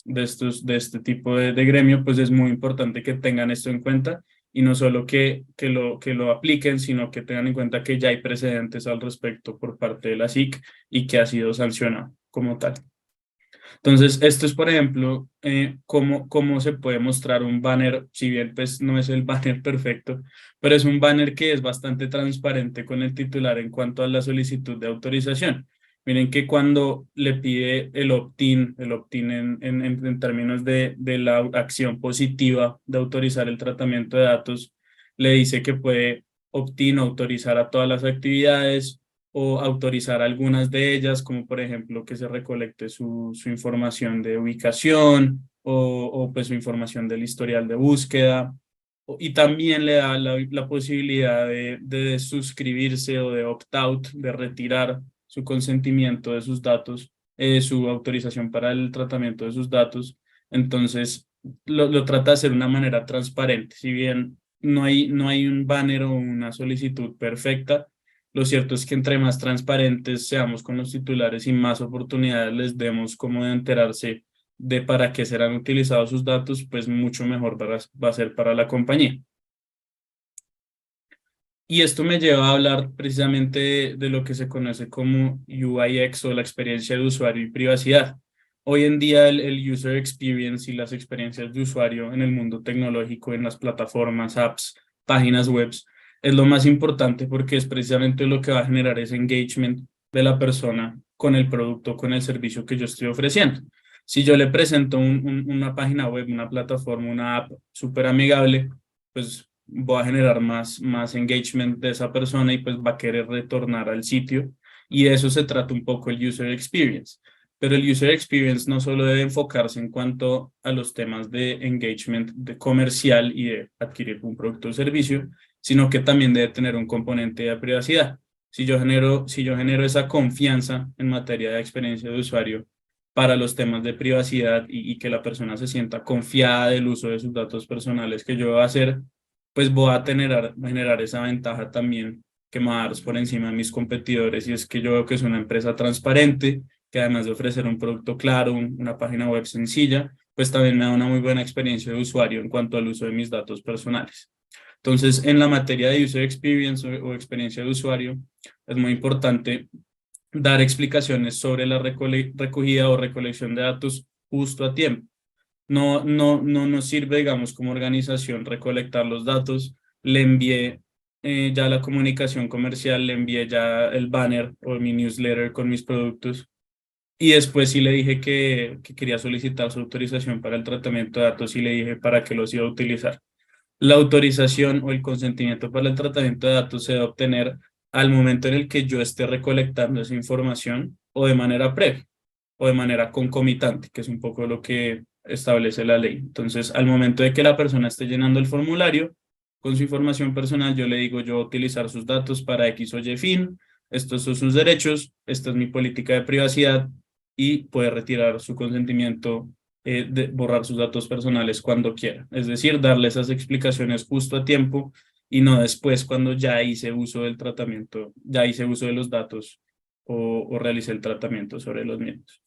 de este tipo de gremio, pues es muy importante que tengan esto en cuenta y no solo que lo apliquen, sino que tengan en cuenta que ya hay precedentes al respecto por parte de la SIC y que ha sido sancionado como tal. Entonces, esto es, por ejemplo, cómo se puede mostrar un banner, si bien pues no es el banner perfecto, pero es un banner que es bastante transparente con el titular en cuanto a la solicitud de autorización. Miren que cuando le pide el opt-in en términos de la acción positiva de autorizar el tratamiento de datos, le dice que puede opt-in autorizar a todas las actividades o autorizar algunas de ellas, como por ejemplo que se recolecte su información de ubicación o pues su información del historial de búsqueda. Y también le da la posibilidad de suscribirse o de opt-out, de retirar su consentimiento de sus datos, su autorización para el tratamiento de sus datos. Entonces, lo trata de hacer de una manera transparente. Si bien no hay un banner o una solicitud perfecta, lo cierto es que entre más transparentes seamos con los titulares y más oportunidades les demos como de enterarse de para qué serán utilizados sus datos, pues mucho mejor va a ser para la compañía. Y esto me lleva a hablar precisamente de lo que se conoce como UI/UX o la experiencia de usuario y privacidad. Hoy en día el user experience y las experiencias de usuario en el mundo tecnológico, en las plataformas, apps, páginas web, es lo más importante porque es precisamente lo que va a generar ese engagement de la persona con el producto, con el servicio que yo estoy ofreciendo. Si yo le presento una página web, una plataforma, una app súper amigable, pues voy a generar más engagement de esa persona y pues va a querer retornar al sitio. Y de eso se trata un poco el user experience. Pero el user experience no solo debe enfocarse en cuanto a los temas de engagement de comercial y de adquirir un producto o servicio, sino que también debe tener un componente de privacidad. Si yo genero esa confianza en materia de experiencia de usuario para los temas de privacidad y que la persona se sienta confiada del uso de sus datos personales que yo voy a hacer, pues voy a generar esa ventaja también que me va a dar por encima de mis competidores, y es que yo veo que es una empresa transparente, que además de ofrecer un producto claro, una página web sencilla, pues también me da una muy buena experiencia de usuario en cuanto al uso de mis datos personales. Entonces, en la materia de user experience o experiencia de usuario, es muy importante dar explicaciones sobre la recogida o recolección de datos justo a tiempo. No nos sirve, digamos, como organización recolectar los datos. Le envié ya la comunicación comercial, le envié ya el banner o mi newsletter con mis productos. Y después sí le dije que quería solicitar su autorización para el tratamiento de datos y le dije para qué los iba a utilizar. La autorización o el consentimiento para el tratamiento de datos se debe obtener al momento en el que yo esté recolectando esa información o de manera previa o de manera concomitante, que es un poco lo que establece la ley. Entonces, al momento de que la persona esté llenando el formulario con su información personal, yo le digo, yo voy a utilizar sus datos para X o Y fin, estos son sus derechos, esta es mi política de privacidad, y puede retirar su consentimiento de borrar sus datos personales cuando quiera. Es decir, darle esas explicaciones justo a tiempo y no después cuando ya hice uso del tratamiento, ya hice uso de los datos o realicé el tratamiento sobre los mismos.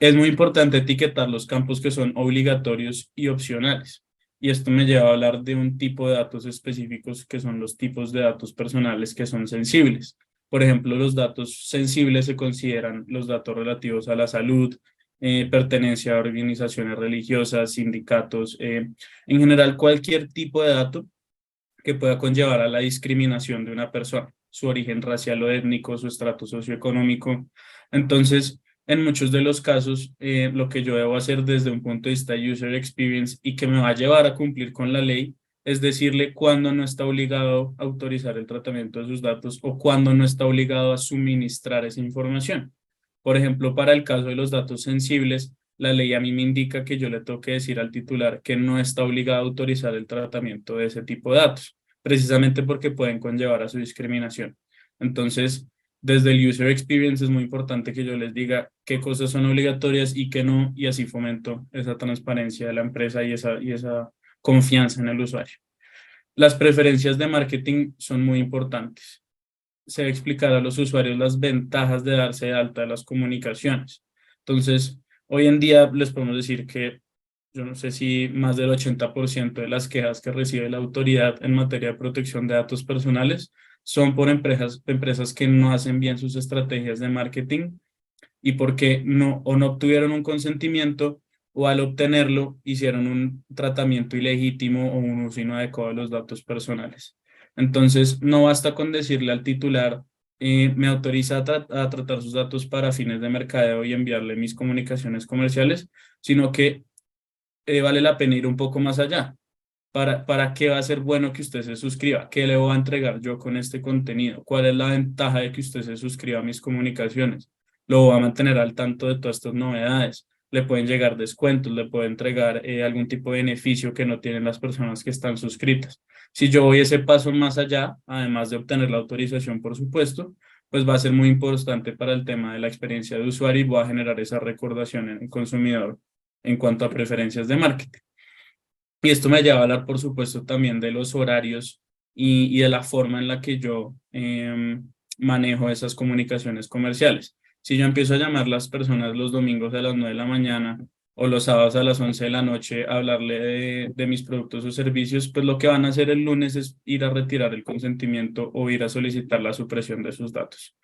Es muy importante etiquetar los campos que son obligatorios y opcionales. Y esto me lleva a hablar de un tipo de datos específicos que son los tipos de datos personales que son sensibles. Por ejemplo, los datos sensibles se consideran los datos relativos a la salud, pertenencia a organizaciones religiosas, sindicatos, en general cualquier tipo de dato que pueda conllevar a la discriminación de una persona, su origen racial o étnico, su estrato socioeconómico. Entonces, en muchos de los casos, lo que yo debo hacer desde un punto de vista de user experience y que me va a llevar a cumplir con la ley es decirle cuándo no está obligado a autorizar el tratamiento de sus datos o cuándo no está obligado a suministrar esa información. Por ejemplo, para el caso de los datos sensibles, la ley a mí me indica que yo le tengo que decir al titular que no está obligado a autorizar el tratamiento de ese tipo de datos, precisamente porque pueden conllevar a su discriminación. Entonces, desde el user experience es muy importante que yo les diga qué cosas son obligatorias y qué no, y así fomento esa transparencia de la empresa y esa confianza en el usuario. Las preferencias de marketing son muy importantes. Se debe explicar a los usuarios las ventajas de darse de alta de las comunicaciones. Entonces, hoy en día les podemos decir que yo no sé si más del 80% de las quejas que recibe la autoridad en materia de protección de datos personales son por empresas que no hacen bien sus estrategias de marketing y porque no obtuvieron un consentimiento, o al obtenerlo hicieron un tratamiento ilegítimo o un uso inadecuado de los datos personales. Entonces, no basta con decirle al titular, me autoriza a tratar sus datos para fines de mercadeo y enviarle mis comunicaciones comerciales, sino que vale la pena ir un poco más allá. ¿Para qué va a ser bueno que usted se suscriba? ¿Qué le voy a entregar yo con este contenido? ¿Cuál es la ventaja de que usted se suscriba a mis comunicaciones? Lo voy a mantener al tanto de todas estas novedades. Le pueden llegar descuentos, le puedo entregar algún tipo de beneficio que no tienen las personas que están suscritas. Si yo voy ese paso más allá, además de obtener la autorización, por supuesto, pues va a ser muy importante para el tema de la experiencia de usuario y voy a generar esa recordación en el consumidor en cuanto a preferencias de marketing. Y esto me lleva a hablar, por supuesto, también de los horarios y de la forma en la que yo manejo esas comunicaciones comerciales. Si yo empiezo a llamar a las personas los domingos a las 9 de la mañana o los sábados a las 11 de la noche a hablarle de mis productos o servicios, pues lo que van a hacer el lunes es ir a retirar el consentimiento o ir a solicitar la supresión de sus datos.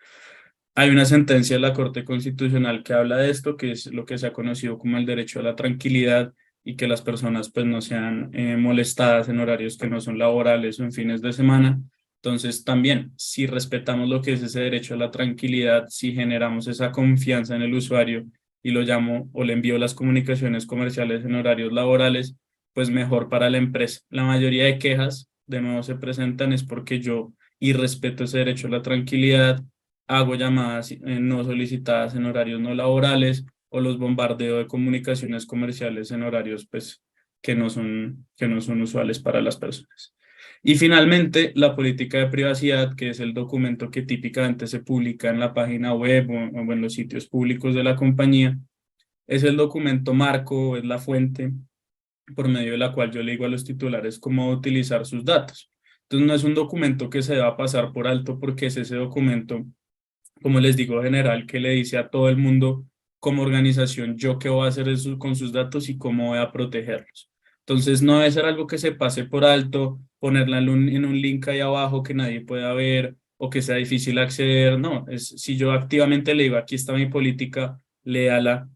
Hay una sentencia de la Corte Constitucional que habla de esto, que es lo que se ha conocido como el derecho a la tranquilidad, y que las personas pues no sean molestadas en horarios que no son laborales o en fines de semana. Entonces también, si respetamos lo que es ese derecho a la tranquilidad, si generamos esa confianza en el usuario y lo llamo o le envío las comunicaciones comerciales en horarios laborales, pues mejor para la empresa. La mayoría de quejas de nuevo se presentan es porque yo irrespeto ese derecho a la tranquilidad, hago llamadas no solicitadas en horarios no laborales o los bombardeo de comunicaciones comerciales en horarios pues, que no son usuales para las personas. Y finalmente, la política de privacidad, que es el documento que típicamente se publica en la página web o en los sitios públicos de la compañía, es el documento marco, es la fuente por medio de la cual yo le digo a los titulares cómo utilizar sus datos. Entonces, no es un documento que se va a pasar por alto porque es ese documento, como les digo, general, que le dice a todo el mundo como organización yo qué voy a hacer con sus datos y cómo voy a protegerlos. Entonces, no debe ser algo que se pase por alto, ponerla en un link ahí abajo que nadie pueda ver o que sea difícil acceder. No, es si yo activamente le digo, aquí está mi política, léala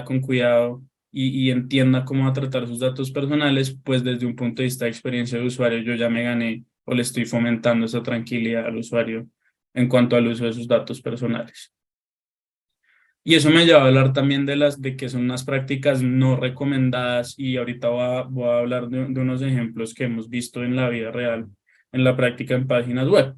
con cuidado y entienda cómo va a tratar sus datos personales, pues desde un punto de vista de experiencia de usuario, yo ya me gané o le estoy fomentando esa tranquilidad al usuario en cuanto al uso de sus datos personales. Y eso me lleva a hablar también de que son unas prácticas no recomendadas y ahorita voy a hablar de unos ejemplos que hemos visto en la vida real, en la práctica en páginas web.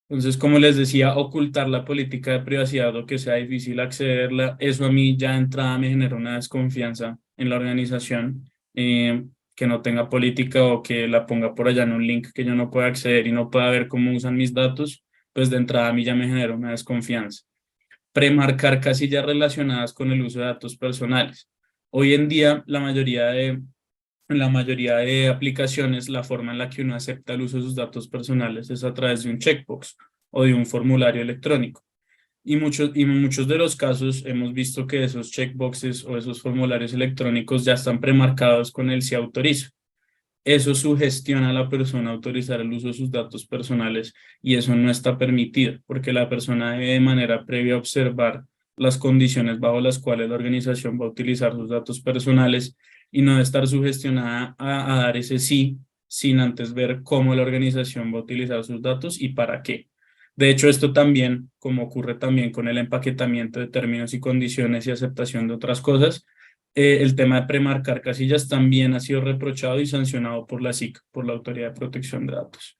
Entonces, como les decía, ocultar la política de privacidad o que sea difícil accederla, eso a mí ya de entrada me genera una desconfianza en la organización, que no tenga política o que la ponga por allá en un link que yo no pueda acceder y no pueda ver cómo usan mis datos, pues de entrada a mí ya me genera una desconfianza. Premarcar casillas relacionadas con el uso de datos personales. Hoy en día, en la mayoría de aplicaciones, la forma en la que uno acepta el uso de sus datos personales es a través de un checkbox o de un formulario electrónico. Y en muchos de los casos hemos visto que esos checkboxes o esos formularios electrónicos ya están premarcados con el si autorizo. Eso sugestiona a la persona a autorizar el uso de sus datos personales y eso no está permitido porque la persona debe de manera previa observar las condiciones bajo las cuales la organización va a utilizar sus datos personales y no debe estar sugestionada a dar ese sí sin antes ver cómo la organización va a utilizar sus datos y para qué. De hecho, esto también, como ocurre también con el empaquetamiento de términos y condiciones y aceptación de otras cosas, el tema de premarcar casillas también ha sido reprochado y sancionado por la SIC, por la Autoridad de Protección de Datos.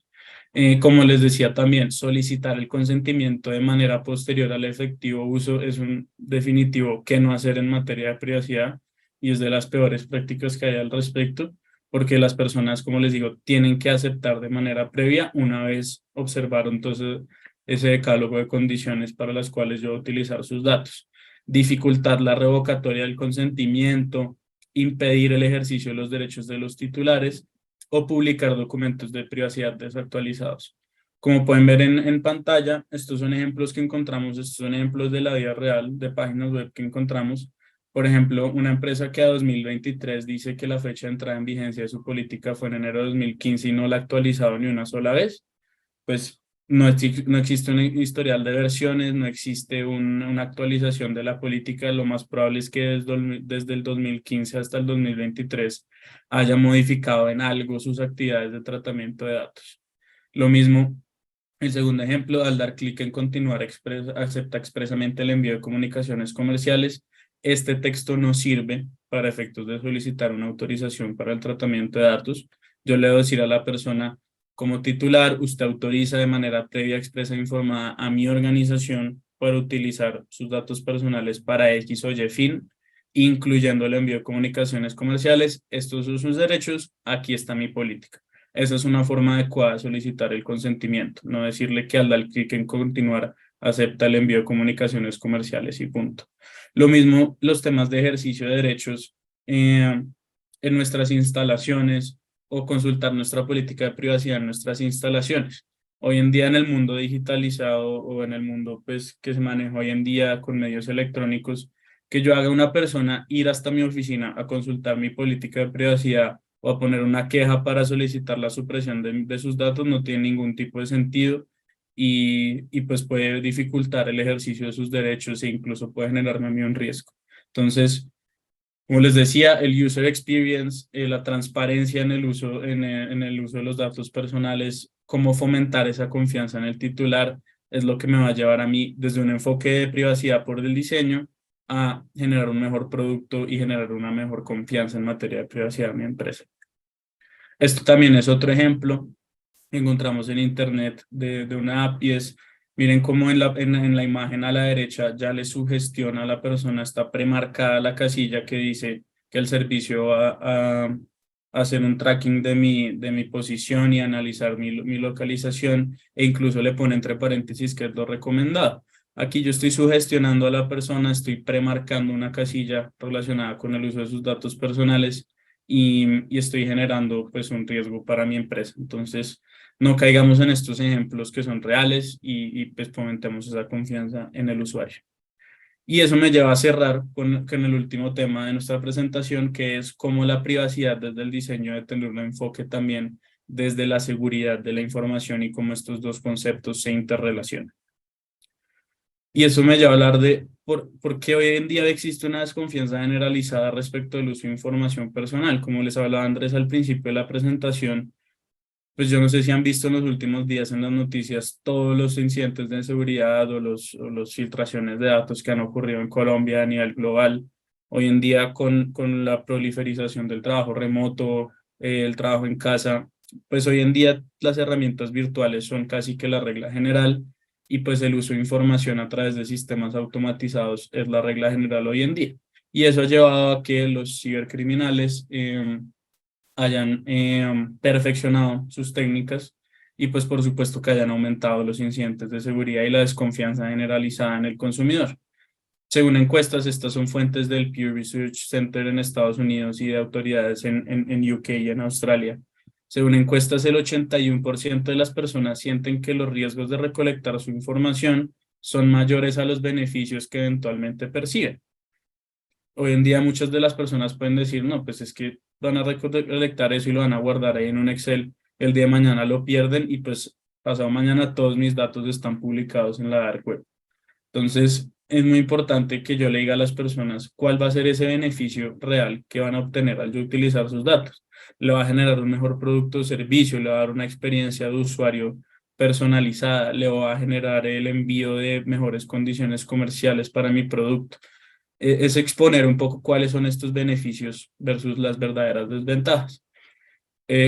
Como les decía también, solicitar el consentimiento de manera posterior al efectivo uso es un definitivo que no hacer en materia de privacidad y es de las peores prácticas que hay al respecto, porque las personas, como les digo, tienen que aceptar de manera previa una vez observaron entonces ese decálogo de condiciones para las cuales yo voy a utilizar sus datos. Dificultar la revocatoria del consentimiento, impedir el ejercicio de los derechos de los titulares o publicar documentos de privacidad desactualizados. Como pueden ver en pantalla, estos son ejemplos que encontramos, estos son ejemplos de la vida real, de páginas web que encontramos. Por ejemplo, una empresa que a 2023 dice que la fecha de entrada en vigencia de su política fue en enero de 2015 y no la ha actualizado ni una sola vez, pues no existe un historial de versiones, no existe una actualización de la política. Lo más probable es que desde el 2015 hasta el 2023 haya modificado en algo sus actividades de tratamiento de datos. Lo mismo, el segundo ejemplo, al dar clic en continuar, acepta expresamente el envío de comunicaciones comerciales. Este texto no sirve para efectos de solicitar una autorización para el tratamiento de datos. Yo le debo decir a la persona, como titular, usted autoriza de manera previa, expresa e informada a mi organización para utilizar sus datos personales para X o Y fin, incluyendo el envío de comunicaciones comerciales. Estos son sus derechos, aquí está mi política. Esa es una forma adecuada de solicitar el consentimiento, no decirle que al dar clic en continuar acepta el envío de comunicaciones comerciales y punto. Lo mismo los temas de ejercicio de derechos en nuestras instalaciones o consultar nuestra política de privacidad en nuestras instalaciones. Hoy en día en el mundo digitalizado o en el mundo pues, que se maneja hoy en día con medios electrónicos, que yo haga una persona ir hasta mi oficina a consultar mi política de privacidad o a poner una queja para solicitar la supresión de sus datos no tiene ningún tipo de sentido y pues puede dificultar el ejercicio de sus derechos e incluso puede generarme a mí un riesgo. Entonces, como les decía, el user experience, la transparencia en en el uso de los datos personales, cómo fomentar esa confianza en el titular, es lo que me va a llevar a mí desde un enfoque de privacidad por el diseño a generar un mejor producto y generar una mejor confianza en materia de privacidad en mi empresa. Esto también es otro ejemplo encontramos en internet de una app, y es, miren cómo en la imagen a la derecha ya le sugestiona a la persona, está premarcada la casilla que dice que el servicio va a hacer un tracking de mi posición y analizar mi localización, e incluso le pone entre paréntesis que es lo recomendado. Aquí yo estoy sugestionando a la persona, estoy premarcando una casilla relacionada con el uso de sus datos personales, y estoy generando pues un riesgo para mi empresa. Entonces, no caigamos en estos ejemplos que son reales, pues fomentemos esa confianza en el usuario. Y eso me lleva a cerrar con el último tema de nuestra presentación, que es cómo la privacidad desde el diseño debe tener un enfoque también desde la seguridad de la información y cómo estos dos conceptos se interrelacionan. Y eso me lleva a hablar de por qué hoy en día existe una desconfianza generalizada respecto al uso de información personal. Como les hablaba Andrés al principio de la presentación, pues yo no sé si han visto en los últimos días en las noticias todos los incidentes de seguridad o los filtraciones de datos que han ocurrido en Colombia a nivel global. Hoy en día con la proliferización del trabajo remoto, el trabajo en casa, pues hoy en día las herramientas virtuales son casi que la regla general, y pues el uso de información a través de sistemas automatizados es la regla general hoy en día. Y eso ha llevado a que los cibercriminales hayan perfeccionado sus técnicas, y pues por supuesto que hayan aumentado los incidentes de seguridad y la desconfianza generalizada en el consumidor. Según encuestas, estas son fuentes del Pew Research Center en Estados Unidos y de autoridades en UK y en Australia. Según encuestas, el 81% de las personas sienten que los riesgos de recolectar su información son mayores a los beneficios que eventualmente perciben. Hoy en día muchas de las personas pueden decir, no, pues es que van a recolectar eso y lo van a guardar ahí en un Excel, el día de mañana lo pierden y pues pasado mañana todos mis datos están publicados en la dark web. Entonces, es muy importante que yo le diga a las personas cuál va a ser ese beneficio real que van a obtener al yo utilizar sus datos. Le va a generar un mejor producto o servicio, le va a dar una experiencia de usuario personalizada, le va a generar el envío de mejores condiciones comerciales para mi producto. Es exponer un poco cuáles son estos beneficios versus las verdaderas desventajas.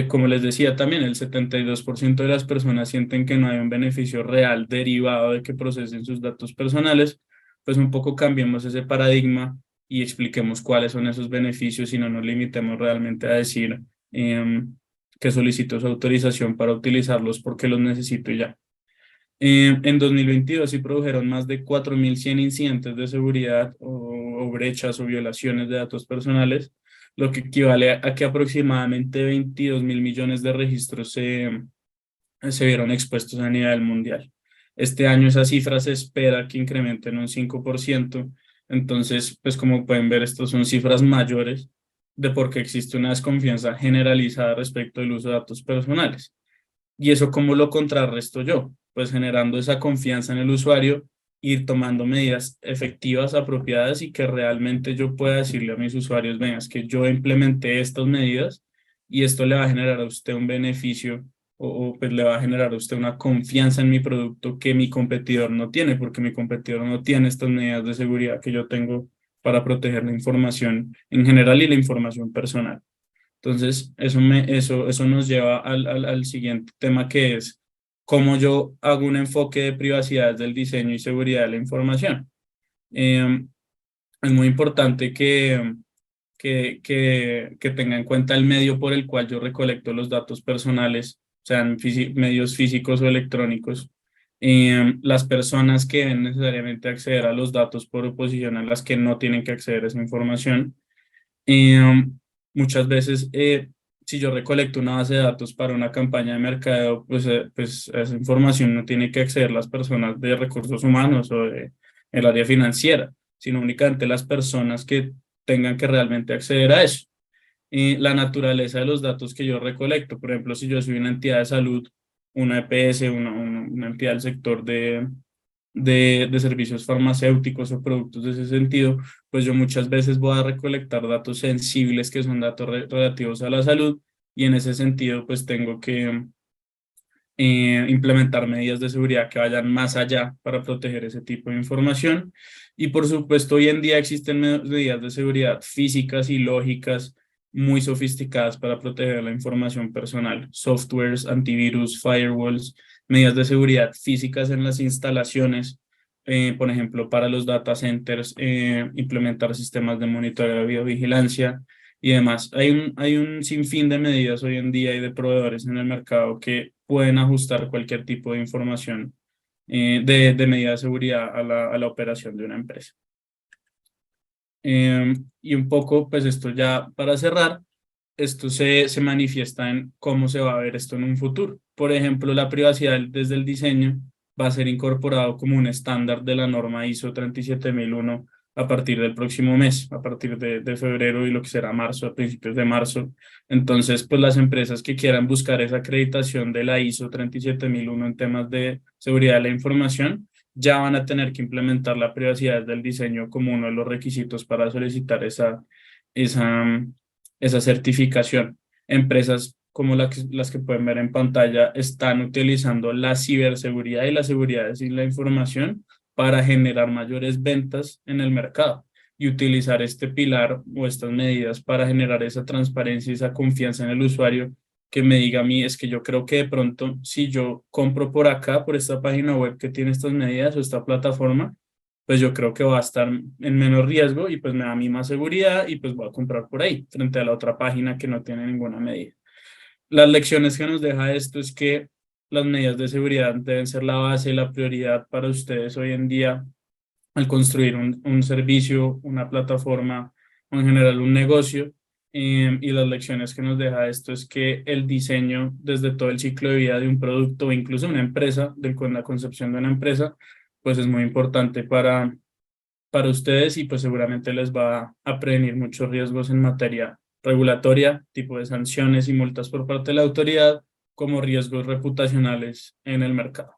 Como les decía también, el 72% de las personas sienten que no hay un beneficio real derivado de que procesen sus datos personales. Pues un poco cambiemos ese paradigma y expliquemos cuáles son esos beneficios y no nos limitemos realmente a decir que solicito su autorización para utilizarlos porque los necesito ya. En 2022 se produjeron más de 4.100 incidentes de seguridad o brechas o violaciones de datos personales, lo que equivale a que aproximadamente 22.000 millones de registros se vieron expuestos a nivel mundial. Este año esa cifra se espera que incremente en un 5%. Entonces, pues como pueden ver, estas son cifras mayores de por qué existe una desconfianza generalizada respecto al uso de datos personales. ¿Y eso cómo lo contrarresto yo? Pues generando esa confianza en el usuario, ir tomando medidas efectivas, apropiadas, y que realmente yo pueda decirle a mis usuarios, venga, es que yo implementé estas medidas y esto le va a generar a usted un beneficio, pues le va a generar a usted una confianza en mi producto que mi competidor no tiene, porque mi competidor no tiene estas medidas de seguridad que yo tengo para proteger la información en general y la información personal. Entonces, eso nos lleva al siguiente tema, que es cómo yo hago un enfoque de privacidad del diseño y seguridad de la información. Es muy importante que tenga en cuenta el medio por el cual yo recolecto los datos personales, sean medios físicos o electrónicos. Las personas que deben necesariamente acceder a los datos por oposición a las que no tienen que acceder a esa información. Muchas veces, si yo recolecto una base de datos para una campaña de mercadeo, pues a esa información no tiene que acceder las personas de recursos humanos o de el área financiera, sino únicamente las personas que tengan que realmente acceder a eso. La naturaleza de los datos que yo recolecto, por ejemplo, si yo soy una entidad de salud, una EPS, una entidad del sector de servicios farmacéuticos o productos de ese sentido, pues yo muchas veces voy a recolectar datos sensibles que son datos relativos a la salud, y en ese sentido pues tengo que implementar medidas de seguridad que vayan más allá para proteger ese tipo de información. Y por supuesto hoy en día existen medidas de seguridad físicas y lógicas muy sofisticadas para proteger la información personal, softwares, antivirus, firewalls, medidas de seguridad físicas en las instalaciones, por ejemplo, para los data centers, implementar sistemas de monitoreo de videovigilancia y demás. Hay un sinfín de medidas hoy en día y de proveedores en el mercado que pueden ajustar cualquier tipo de información de medida de seguridad a la operación de una empresa. Y un poco, pues esto ya para cerrar, esto se manifiesta en cómo se va a ver esto en un futuro. Por ejemplo, la privacidad desde el diseño va a ser incorporado como un estándar de la norma ISO 37001 a partir del próximo mes, a partir de febrero y lo que será marzo, a principios de marzo. Entonces, pues las empresas que quieran buscar esa acreditación de la ISO 37001 en temas de seguridad de la información, ya van a tener que implementar la privacidad del diseño como uno de los requisitos para solicitar esa, esa certificación. Empresas como las que pueden ver en pantalla están utilizando la ciberseguridad y la seguridad de la información para generar mayores ventas en el mercado y utilizar este pilar o estas medidas para generar esa transparencia y esa confianza en el usuario que me diga a mí, es que yo creo que de pronto si yo compro por acá, por esta página web que tiene estas medidas o esta plataforma, pues yo creo que va a estar en menos riesgo y pues me da a mí más seguridad y pues voy a comprar por ahí, frente a la otra página que no tiene ninguna medida. Las lecciones que nos deja esto es que las medidas de seguridad deben ser la base y la prioridad para ustedes hoy en día al construir un servicio, una plataforma o en general un negocio. Y las lecciones que nos deja esto es que el diseño desde todo el ciclo de vida de un producto o incluso una empresa, con la concepción de una empresa, pues es muy importante para ustedes y pues seguramente les va a prevenir muchos riesgos en materia regulatoria, tipo de sanciones y multas por parte de la autoridad, como riesgos reputacionales en el mercado.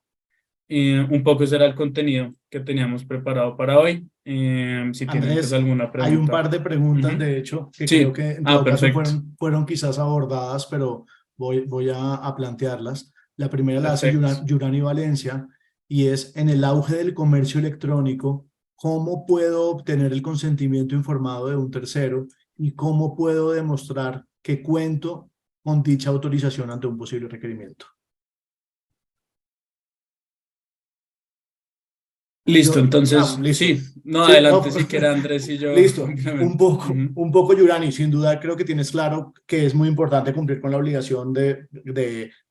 Un poco ese era el contenido que teníamos preparado para hoy. Si tienen pues Andrés, alguna hay un pregunta. par de preguntas, Ujú. de hecho, que creo Sí, que en todo caso perfecto. fueron quizás abordadas, pero voy a plantearlas. La primera la hace Perfecto. Yurani Valencia y es, en el auge del comercio electrónico, ¿cómo puedo obtener el consentimiento informado de un tercero y cómo puedo demostrar que cuento con dicha autorización ante un posible requerimiento? Listo, entonces, Listo. sí, no, Sí, adelante no, si quiere Andrés y yo listo. complemento. Ujú. Un poco, Yurani, sin duda creo que tienes claro que es muy importante cumplir con la obligación de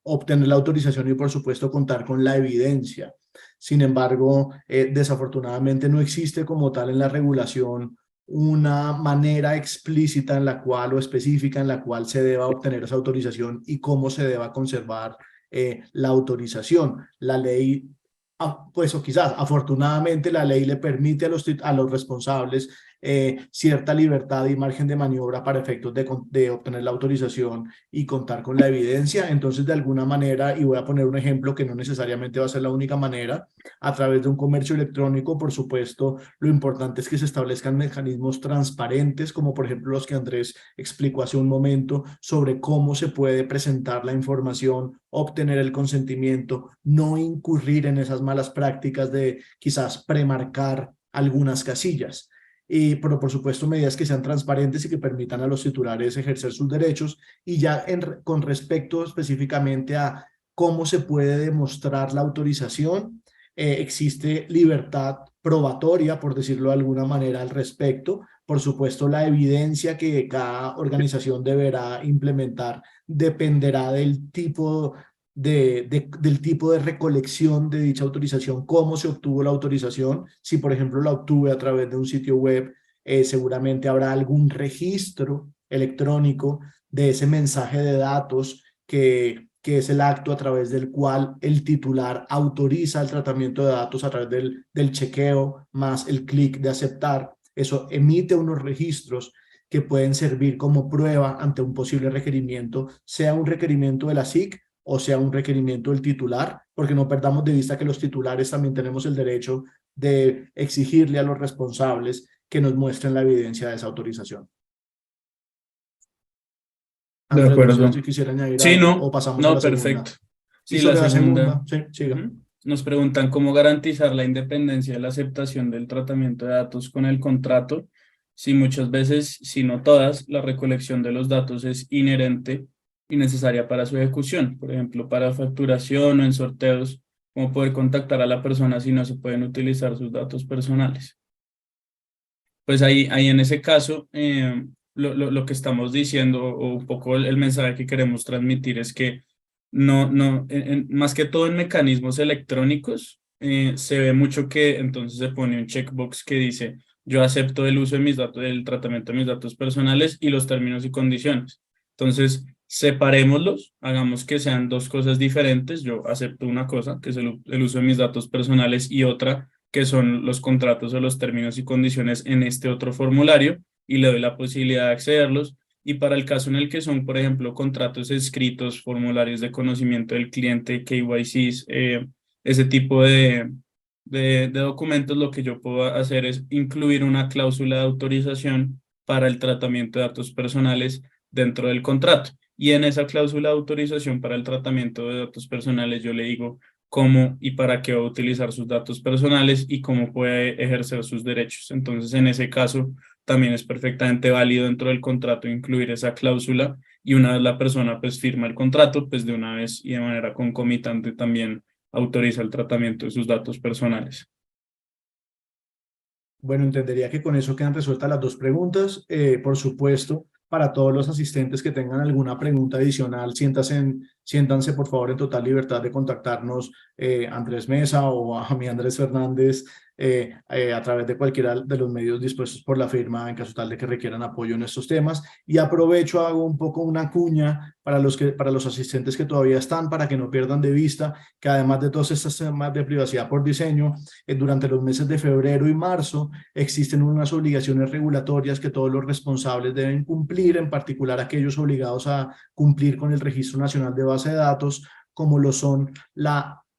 obtener la autorización y, por supuesto, contar con la evidencia. Sin embargo, desafortunadamente no existe como tal en la regulación una manera explícita en la cual o específica en la cual se deba obtener esa autorización y cómo se deba conservar la autorización. La ley pues o quizás afortunadamente la ley le permite a los responsables cierta libertad y margen de maniobra para efectos de obtener la autorización y contar con la evidencia. Entonces, de alguna manera, y voy a poner un ejemplo que no necesariamente va a ser la única manera, a través de un comercio electrónico, por supuesto, lo importante es que se establezcan mecanismos transparentes, como por ejemplo los que Andrés explicó hace un momento, sobre cómo se puede presentar la información, obtener el consentimiento, no incurrir en esas malas prácticas de quizás premarcar algunas casillas. Pero por supuesto medidas que sean transparentes y que permitan a los titulares ejercer sus derechos. Y ya con respecto específicamente a cómo se puede demostrar la autorización, existe libertad probatoria, por decirlo de alguna manera, al respecto. Por supuesto, la evidencia que cada organización deberá implementar dependerá del tipo de recolección de dicha autorización, cómo se obtuvo la autorización. Si, por ejemplo, la obtuve a través de un sitio web, seguramente habrá algún registro electrónico de ese mensaje de datos que es el acto a través del cual el titular autoriza el tratamiento de datos a través del chequeo más el clic de aceptar. Eso emite unos registros que pueden servir como prueba ante un posible requerimiento, sea un requerimiento de la SIC o sea un requerimiento del titular, porque no perdamos de vista que los titulares también tenemos el derecho de exigirle a los responsables que nos muestren la evidencia de esa autorización. De Andrés, no sé acuerdo. si quisiera añadir Sí, algo o no, pasamos a no, la segunda. perfecto. Y Sí, la sobre la segunda. segunda, sí, siga. Ujú. Nos preguntan cómo garantizar la independencia de la aceptación del tratamiento de datos con el contrato. si muchas veces, si no todas, la recolección de los datos es inherente y necesaria para su ejecución. Por ejemplo, para facturación o en sorteos, cómo poder contactar a la persona si no se pueden utilizar sus datos personales. Pues ahí en ese caso, lo que estamos diciendo o un poco el mensaje que queremos transmitir es que más que todo en mecanismos electrónicos, se ve mucho que entonces se pone un checkbox que dice, yo acepto el uso de mis datos, el tratamiento de mis datos personales y los términos y condiciones. Entonces, separémoslos, hagamos que sean dos cosas diferentes. Yo acepto una cosa, que es el uso de mis datos personales, y otra, que son los contratos o los términos y condiciones en este otro formulario, y le doy la posibilidad de accederlos. Y para el caso en el que son, por ejemplo, contratos escritos, formularios de conocimiento del cliente, KYCs, ese tipo de documentos, lo que yo puedo hacer es incluir una cláusula de autorización para el tratamiento de datos personales dentro del contrato. Y en esa cláusula de autorización para el tratamiento de datos personales yo le digo cómo y para qué va a utilizar sus datos personales y cómo puede ejercer sus derechos. Entonces, en ese caso, también es perfectamente válido dentro del contrato incluir esa cláusula, y una vez la persona pues firma el contrato, pues de una vez y de manera concomitante también autoriza el tratamiento de sus datos personales. Bueno, entendería que con eso quedan resueltas las dos preguntas. Por supuesto, para todos los asistentes que tengan alguna pregunta adicional, siéntanse por favor en total libertad de contactarnos, Andrés Mesa o a mí, Andrés Fernández, a través de cualquiera de los medios dispuestos por la firma en caso tal de que requieran apoyo en estos temas. Y aprovecho, hago un poco una cuña para los asistentes que todavía están, para que no pierdan de vista que además de todos estos temas de privacidad por diseño, durante los meses de febrero y marzo existen unas obligaciones regulatorias que todos los responsables deben cumplir, en particular aquellos obligados a cumplir con el Registro Nacional de Base de Datos, como lo son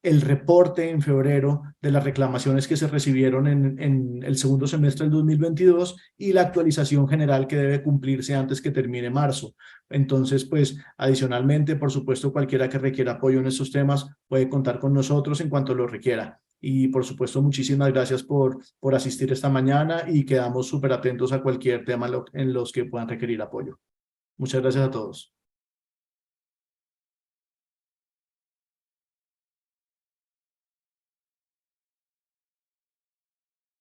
el reporte en febrero de las reclamaciones que se recibieron en el segundo semestre del 2022 y la actualización general que debe cumplirse antes que termine marzo. Entonces, pues, adicionalmente, por supuesto, cualquiera que requiera apoyo en estos temas puede contar con nosotros en cuanto lo requiera. Y, por supuesto, muchísimas gracias por asistir esta mañana y quedamos súper atentos a cualquier tema en los que puedan requerir apoyo. Muchas gracias a todos.